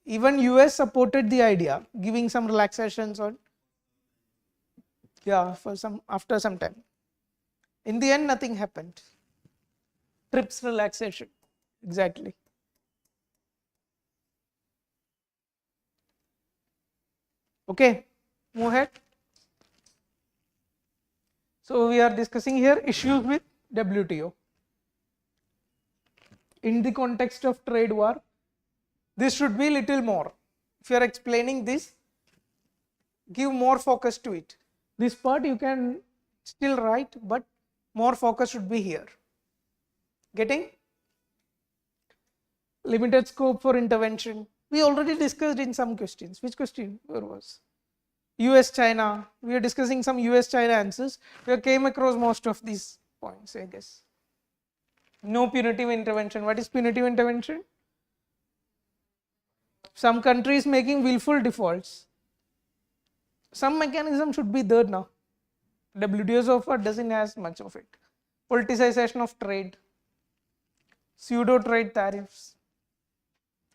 Even US supported the idea, giving some relaxations on, after some time. In the end, nothing happened. TRIPS relaxation, exactly. Okay, move ahead. So we are discussing here issues with WTO. In the context of trade war, this should be little more. If you are explaining this, give more focus to it. This part you can still write, but more focus should be here. Getting? Limited scope for intervention. We already discussed in some questions. Which question? Where was? US China. We are discussing some US China answers. We came across most of these points, I guess. No punitive intervention. What is punitive intervention? Some countries making willful defaults. Some mechanism should be there now. WTO so far doesn't have much of it. Politicization of trade. Pseudo trade tariffs.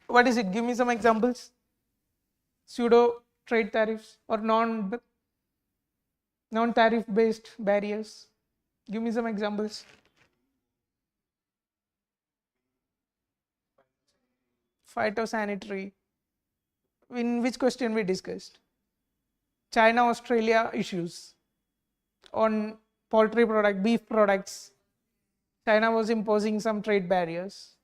What is it? Give me some examples. Pseudo trade tariffs or non-tariff based barriers. Give me some examples. Phytosanitary. In which question we discussed? China Australia issues on poultry product, beef products. China was imposing some trade barriers.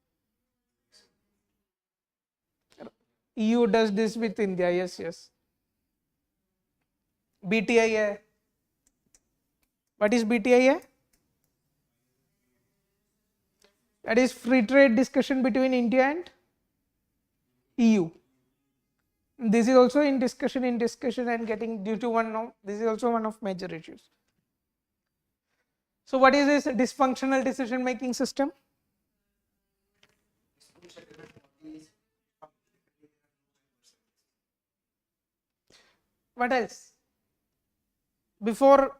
EU does this with India. Yes. BTIA. What is BTIA? That is free trade discussion between India and EU. This is also in discussion and getting due to this is also one of major issues. So what is this dysfunctional decision making system? What else? Before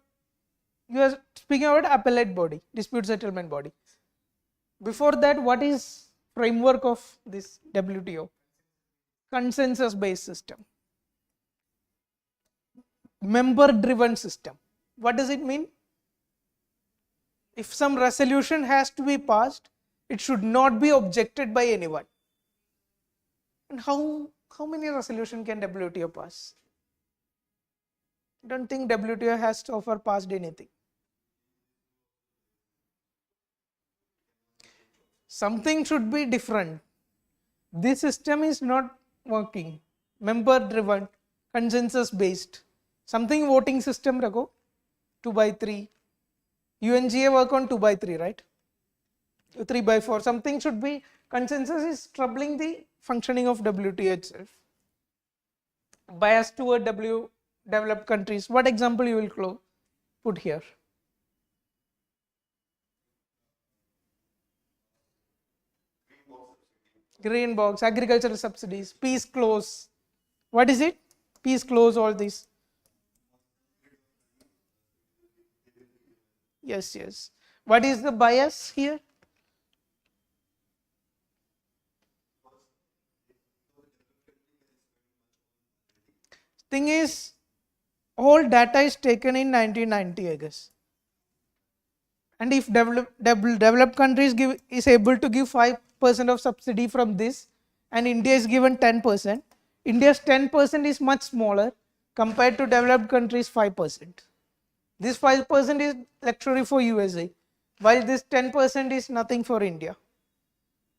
you are speaking about appellate body, dispute settlement body. Before that, what is framework of this WTO? Consensus based system. Member driven system. What does it mean? If some resolution has to be passed, it should not be objected by anyone. And how many resolution can WTO pass? I don't think WTO has so far passed anything. Something should be different. This system is not working. Member driven, consensus based. Something voting system rago, 2/3. UNGA work on 2/3, right? 3/4. Something should be, consensus is troubling the functioning of WTO itself. Bias toward developed countries. What example you will put here? Green box, agricultural subsidies, peace clause. What is it? Peace clause, all this. Yes, yes. What is the bias here? Thing is, all data is taken in 1990, I guess. And if developed countries is able to give 5% of subsidy from this, and India is given 10%, India's 10% is much smaller compared to developed countries' 5%. This 5% is luxury for USA, while this 10% is nothing for India.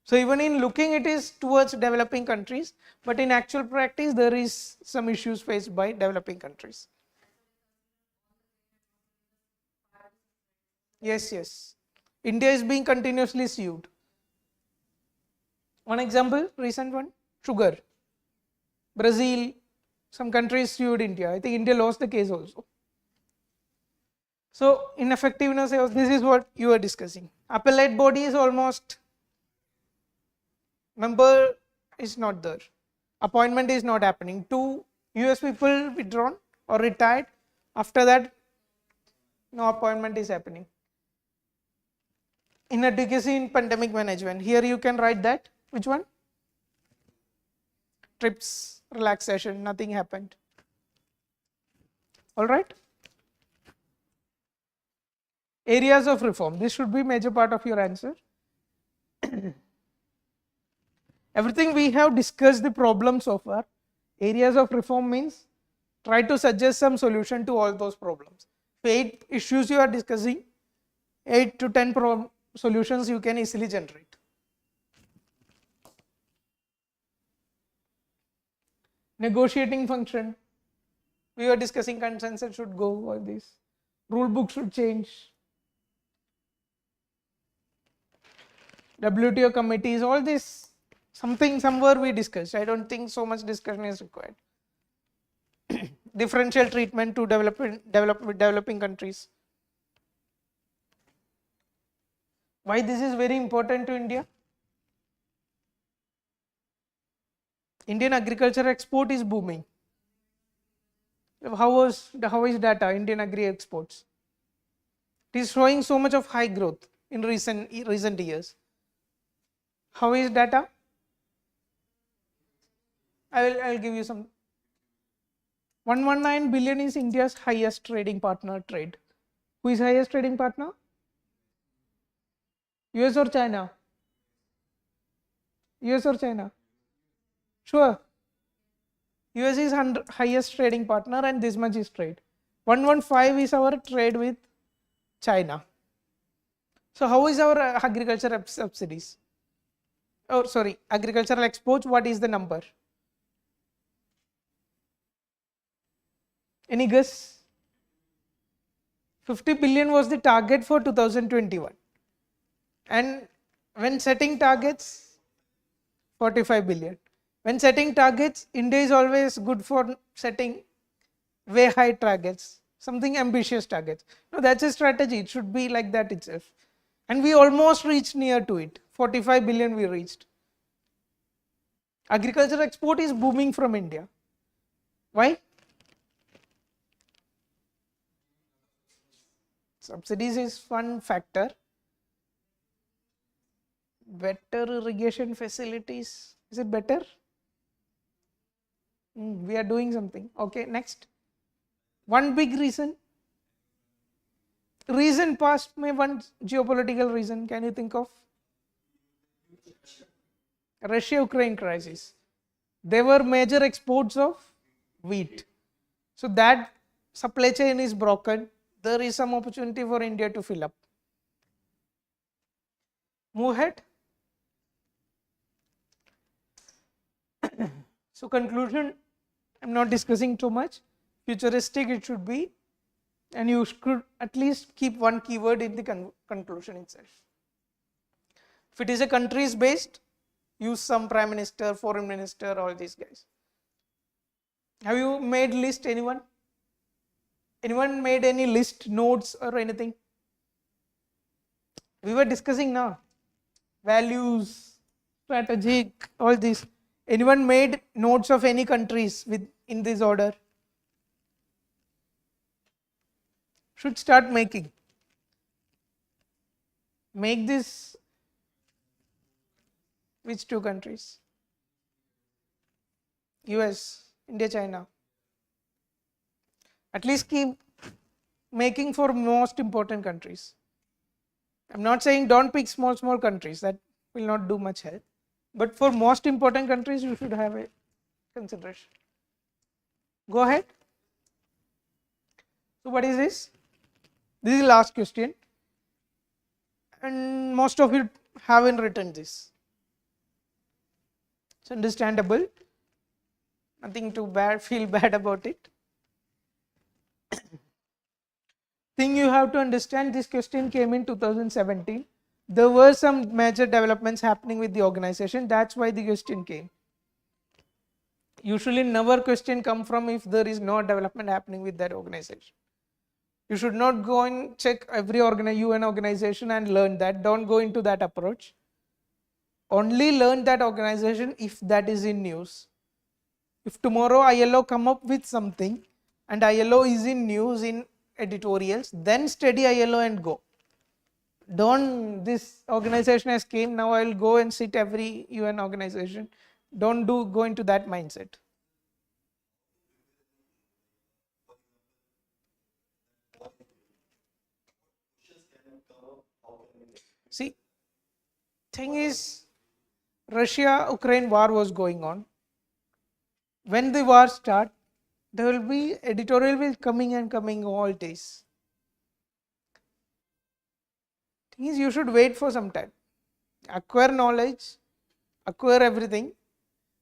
So even in looking, it is towards developing countries, but in actual practice, there is some issues faced by developing countries. Yes, yes. India is being continuously sued. One example, recent one, sugar. Brazil, some countries sued India. I think India lost the case also. So ineffectiveness, this is what you are discussing. Appellate body is almost, member is not there. Appointment is not happening. 2 US people withdrawn or retired. After that, no appointment is happening. Inadequacy in pandemic management. Here you can write that. Which one? TRIPS, relaxation, nothing happened. All right. Areas of reform. This should be major part of your answer. Everything we have discussed the problems so far. Areas of reform means try to suggest some solution to all those problems. 8 issues you are discussing, 8 to 10 solutions you can easily generate. Negotiating function. We were discussing consensus should go, all this. Rule book should change. WTO committees, all this, somewhere we discussed. I don't think so much discussion is required. Differential treatment to developing countries. Why this is very important to India? Indian agriculture export is booming. How is data, Indian agri exports? It is showing so much of high growth in recent years. How is data? I'll give you some. 119 billion is India's highest trading partner trade. Who is highest trading partner? US or China? US or China? Sure. US is highest trading partner and this much is trade. 115 is our trade with China. So how is our agriculture subsidies? Oh, sorry, agricultural exports, what is the number? Any guess? 50 billion was the target for 2021. And when setting targets, 45 billion. When setting targets, India is always good for setting way high targets, something ambitious targets. No, that's a strategy. It should be like that itself. And we almost reached near to it. 45 billion we reached. Agriculture export is booming from India. Why? Subsidies is one factor. Better irrigation facilities. Is it better? We are doing something. Okay, next. One big reason. Reason past may one geopolitical reason. Can you think of? Russia-Ukraine crisis. There were major exports of wheat. So that supply chain is broken. There is some opportunity for India to fill up. Move ahead. So conclusion, I am not discussing too much. Futuristic it should be, and you should at least keep one keyword in the conclusion itself. If it is a countries based, use some prime minister, foreign minister, all these guys. Have you made list, anyone? Anyone made any list, notes or anything? We were discussing now. Values, strategic, all these. Anyone made notes of any countries in this order? Should start making. Make this. Which two countries? US, India, China. At least keep making for most important countries. I'm not saying don't pick small countries, that will not do much help. But for most important countries, you should have a consideration. Go ahead. So what is this? This is the last question. And most of you haven't written this. It's understandable. Nothing to feel bad about it. Thing you have to understand, this question came in 2017. There were some major developments happening with the organization. That's why the question came. Usually never question come from if there is no development happening with that organization. You should not go and check every UN organization and learn that. Don't go into that approach. Only learn that organization if that is in news. If tomorrow ILO come up with something and ILO is in news in editorials, then study ILO and go. Don't, this organization has came, now I will go and sit every UN organization. Don't go into that mindset. See, thing is, Russia-Ukraine war was going on. When the war start, there will be editorial will coming all days. Thing is, you should wait for some time. Acquire knowledge, acquire everything,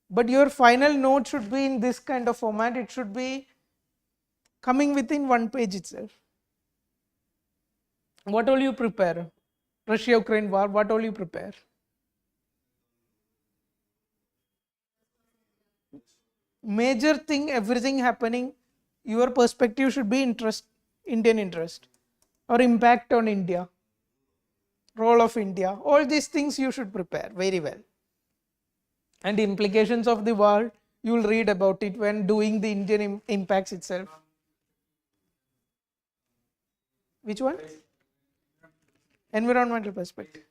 but your final note should be in this kind of format. It should be coming within one page itself. What all you prepare? Russia-Ukraine war, what all you prepare? Major thing, everything happening, your perspective should be Indian interest or impact on India, role of India. All these things you should prepare very well. And the implications of the war, you will read about it when doing the Indian impacts itself. Which one? Environmental perspective.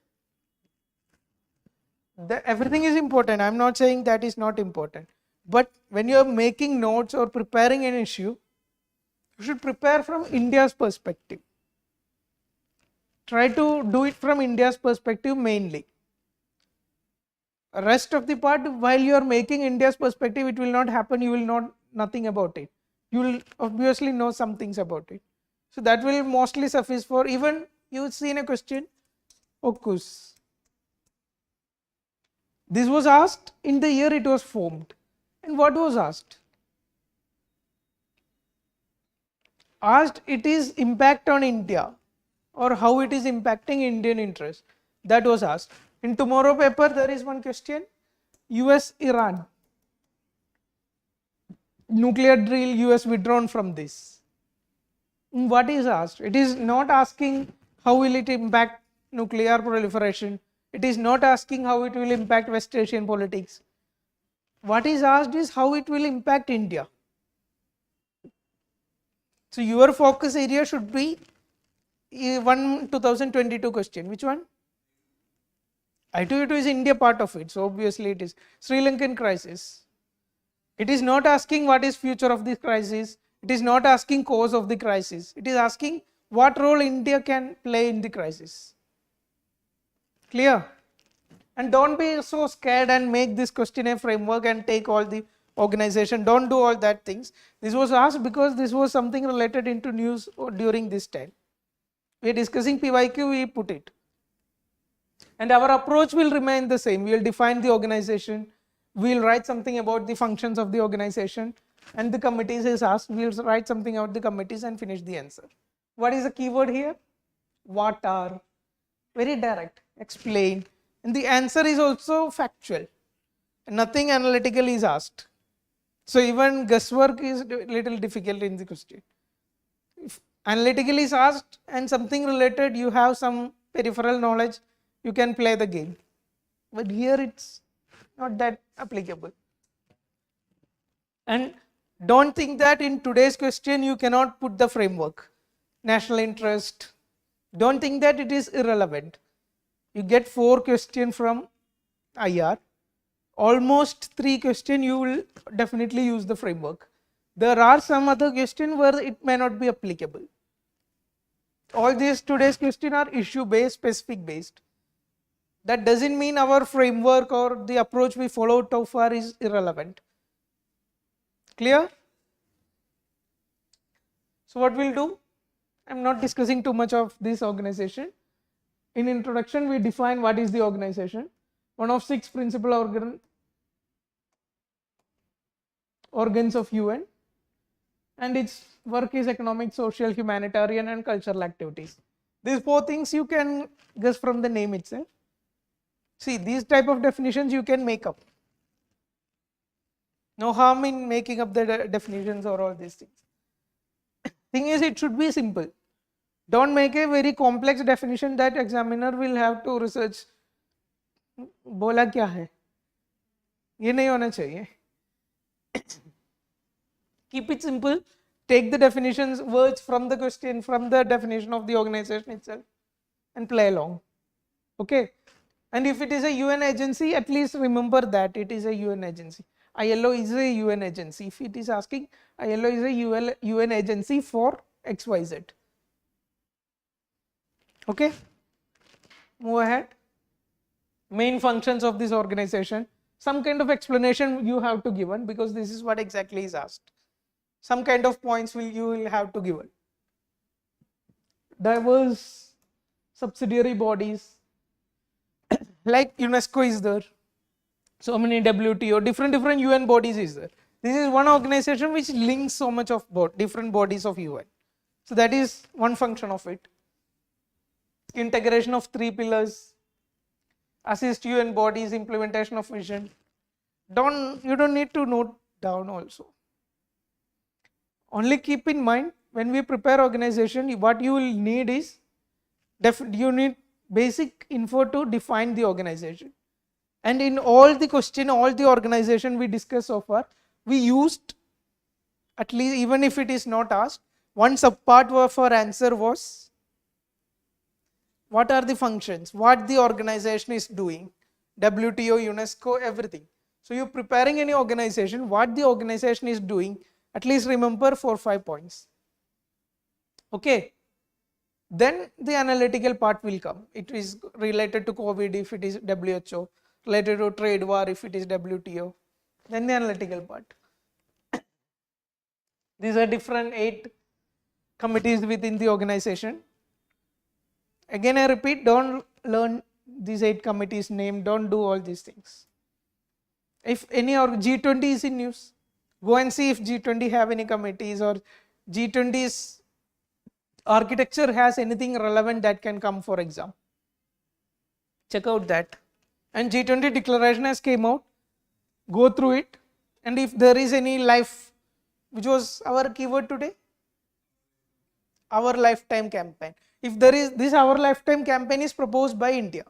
Everything is important. I'm not saying that is not important. But when you are making notes or preparing an issue, you should prepare from India's perspective. Try to do it from India's perspective mainly. Rest of the part, while you are making India's perspective, it will not happen. You will know nothing about it. You will obviously know some things about it. So that will mostly suffice for even you see in a question, AUKUS. This was asked in the year it was formed. And what was asked? Asked it is impact on India or how it is impacting Indian interest. That was asked. In tomorrow paper there is one question, US-Iran. nuclear drill, US withdrawn from this. What is asked? It is not asking how will it impact nuclear proliferation. It is not asking how it will impact West Asian politics. What is asked is how it will impact India. So your focus area should be 2022 question. Which one? I2U2 is India part of it, so obviously it is. Sri Lankan crisis. It is not asking what is future of this crisis. It is not asking cause of the crisis. It is asking what role India can play in the crisis. Clear? And don't be so scared and make this question a framework and take all the organization. Don't do all that things. This was asked because this was something related into news during this time. We are discussing PYQ, we put it. And our approach will remain the same. We will define the organization. We will write something about the functions of the organization. And the committees is asked. We will write something about the committees and finish the answer. What is the keyword here? What are? Very direct. Explain. And the answer is also factual. Nothing analytical is asked. So even guesswork is a little difficult in the question. If analytical is asked and something related, you have some peripheral knowledge, you can play the game. But here it's not that applicable. And don't think that in today's question you cannot put the framework. National interest. Don't think that it is irrelevant. You get 4 questions from IR. Almost 3 questions you will definitely use the framework. There are some other questions where it may not be applicable. All these today's questions are issue based, specific based. That doesn't mean our framework or the approach we followed so far is irrelevant. Clear? So what we'll do? I'm not discussing too much of this organization. In introduction, we define what is the organization. One of 6 principal organs of UN, and its work is economic, social, humanitarian and cultural activities. These 4 things you can guess from the name itself. See, these type of definitions you can make up. No harm in making up the definitions or all these things. Thing is, it should be simple. Don't make a very complex definition that examiner will have to research. बोला क्या है? ये नहीं होना चाहिए. Keep it simple. Take the definitions, words from the question, from the definition of the organization itself, and play along. Okay. And if it is a UN agency, at least remember that it is a UN agency. ILO is a UN agency. If it is asking, ILO is a UN agency for XYZ. Okay. Move ahead. Main functions of this organization. Some kind of explanation you have to give, because this is what exactly is asked. Some kind of points you will have to give. Diverse subsidiary bodies. Like UNESCO is there, so many WTO, different UN bodies is there. This is one organization which links so much of different bodies of UN. So that is one function of it. Integration of 3 pillars, assist UN bodies, implementation of vision. You don't need to note down also. Only keep in mind when we prepare organization, what you will need is you need basic info to define the organization. And in all the question, all the organization we discussed so far, we used, at least even if it is not asked, one subpart of our answer was what are the functions, what the organization is doing, WTO, UNESCO, everything. So you're preparing any organization, what the organization is doing, at least remember 4 or 5 points. Okay. Then the analytical part will come. It is related to COVID if it is WHO, related to trade war if it is WTO, then the analytical part. These are different 8 committees within the organization. Again I repeat, don't learn these 8 committees name, don't do all these things. If any G20 is in news, go and see if G20 have any committees or G20's architecture has anything relevant that can come for exam. Check out that. And G20 declaration has came out, go through it, and if there is any life Which was our keyword today? Our lifetime campaign. If there is this our lifetime campaign is proposed by India.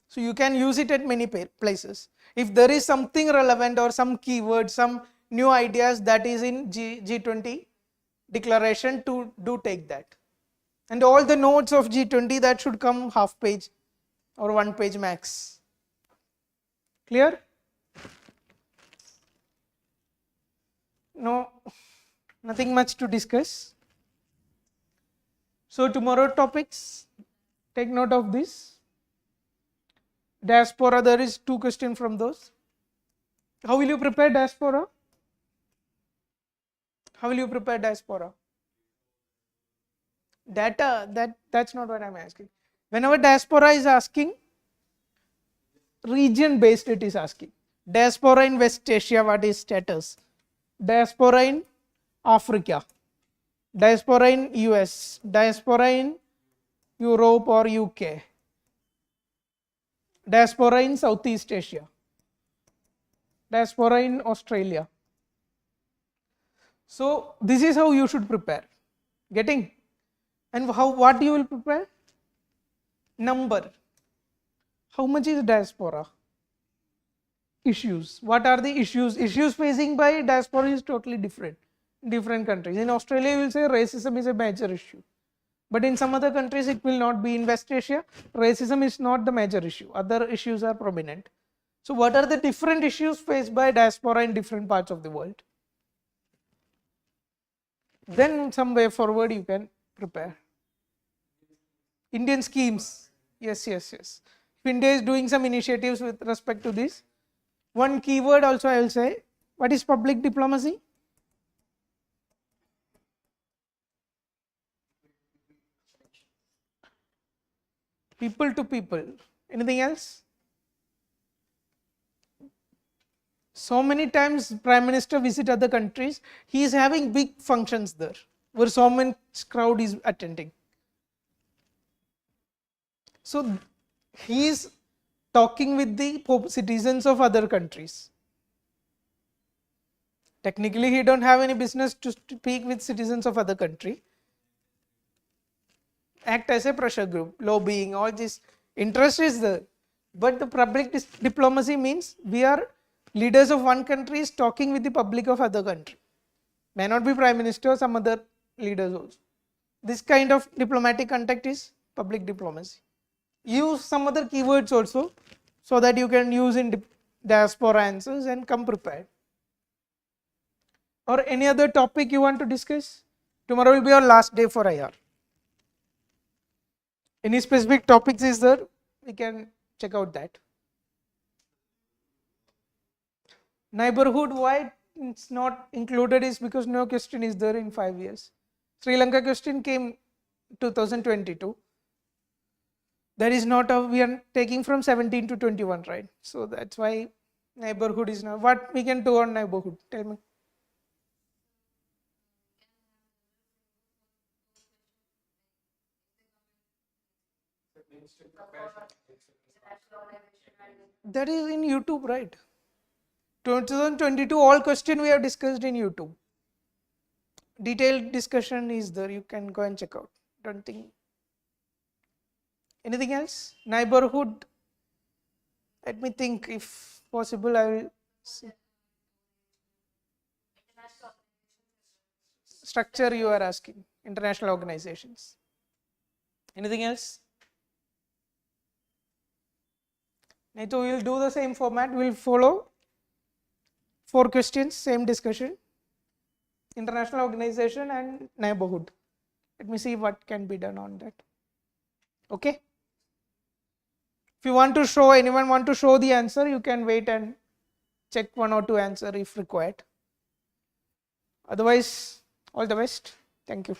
So you can use it at many places. If there is something relevant or some keyword, some new ideas that is in G20 declaration, to do take that. And all the notes of G20 that should come half page or 1 page max. Clear? No, nothing much to discuss. So tomorrow topics, take note of this. Diaspora, there is 2 questions from those. How will you prepare diaspora? How will you prepare diaspora? Data, that's not what I'm asking. Whenever diaspora is asking, region based it is asking. Diaspora in West Asia, what is status? Diaspora in Africa, diaspora in US, diaspora in Europe or UK, diaspora in Southeast Asia, diaspora in Australia. So this is how you should prepare. Getting? And what you will prepare? Number. How much is diaspora? Issues. What are the issues? Issues facing by diaspora is totally different in different countries. In Australia, you will say racism is a major issue. But in some other countries, it will not be. In West Asia, racism is not the major issue. Other issues are prominent. So what are the different issues faced by diaspora in different parts of the world? Then some way forward you can prepare. Indian schemes. Yes. If India is doing some initiatives with respect to this. One keyword also I will say, what is public diplomacy? People to people. Anything else? So many times Prime Minister visit other countries, he is having big functions there, where so much crowd is attending. So he is talking with the citizens of other countries. Technically, he don't have any business to speak with citizens of other country. Act as a pressure group, lobbying, all this interest is there. But the public diplomacy means we are leaders of one country is talking with the public of other country. May not be Prime Minister, some other leaders also. This kind of diplomatic contact is public diplomacy. Use some other keywords also so that you can use in diaspora answers and come prepared. Or any other topic you want to discuss? Tomorrow will be our last day for IR. Any specific topics is there? We can check out that. Neighborhood, why it's not included is because no question is there in 5 years. Sri Lanka question came 2022. That is not we are taking from 17 to 21, right? So that's why neighborhood is not. What we can do on neighborhood? Tell me. That is in YouTube, right? 2022 all question we have discussed in YouTube. Detailed discussion is there. You can go and check out. Don't think. Anything else? Neighborhood. Let me think. If possible, I will see. Structure you are asking. International organizations. Anything else? Neto, we will do the same format. We will follow 4 questions, same discussion. International organization and neighborhood. Let me see what can be done on that. Okay. If you want to show, anyone want to show the answer, you can wait and check 1 or 2 answer if required. Otherwise, all the best. Thank you.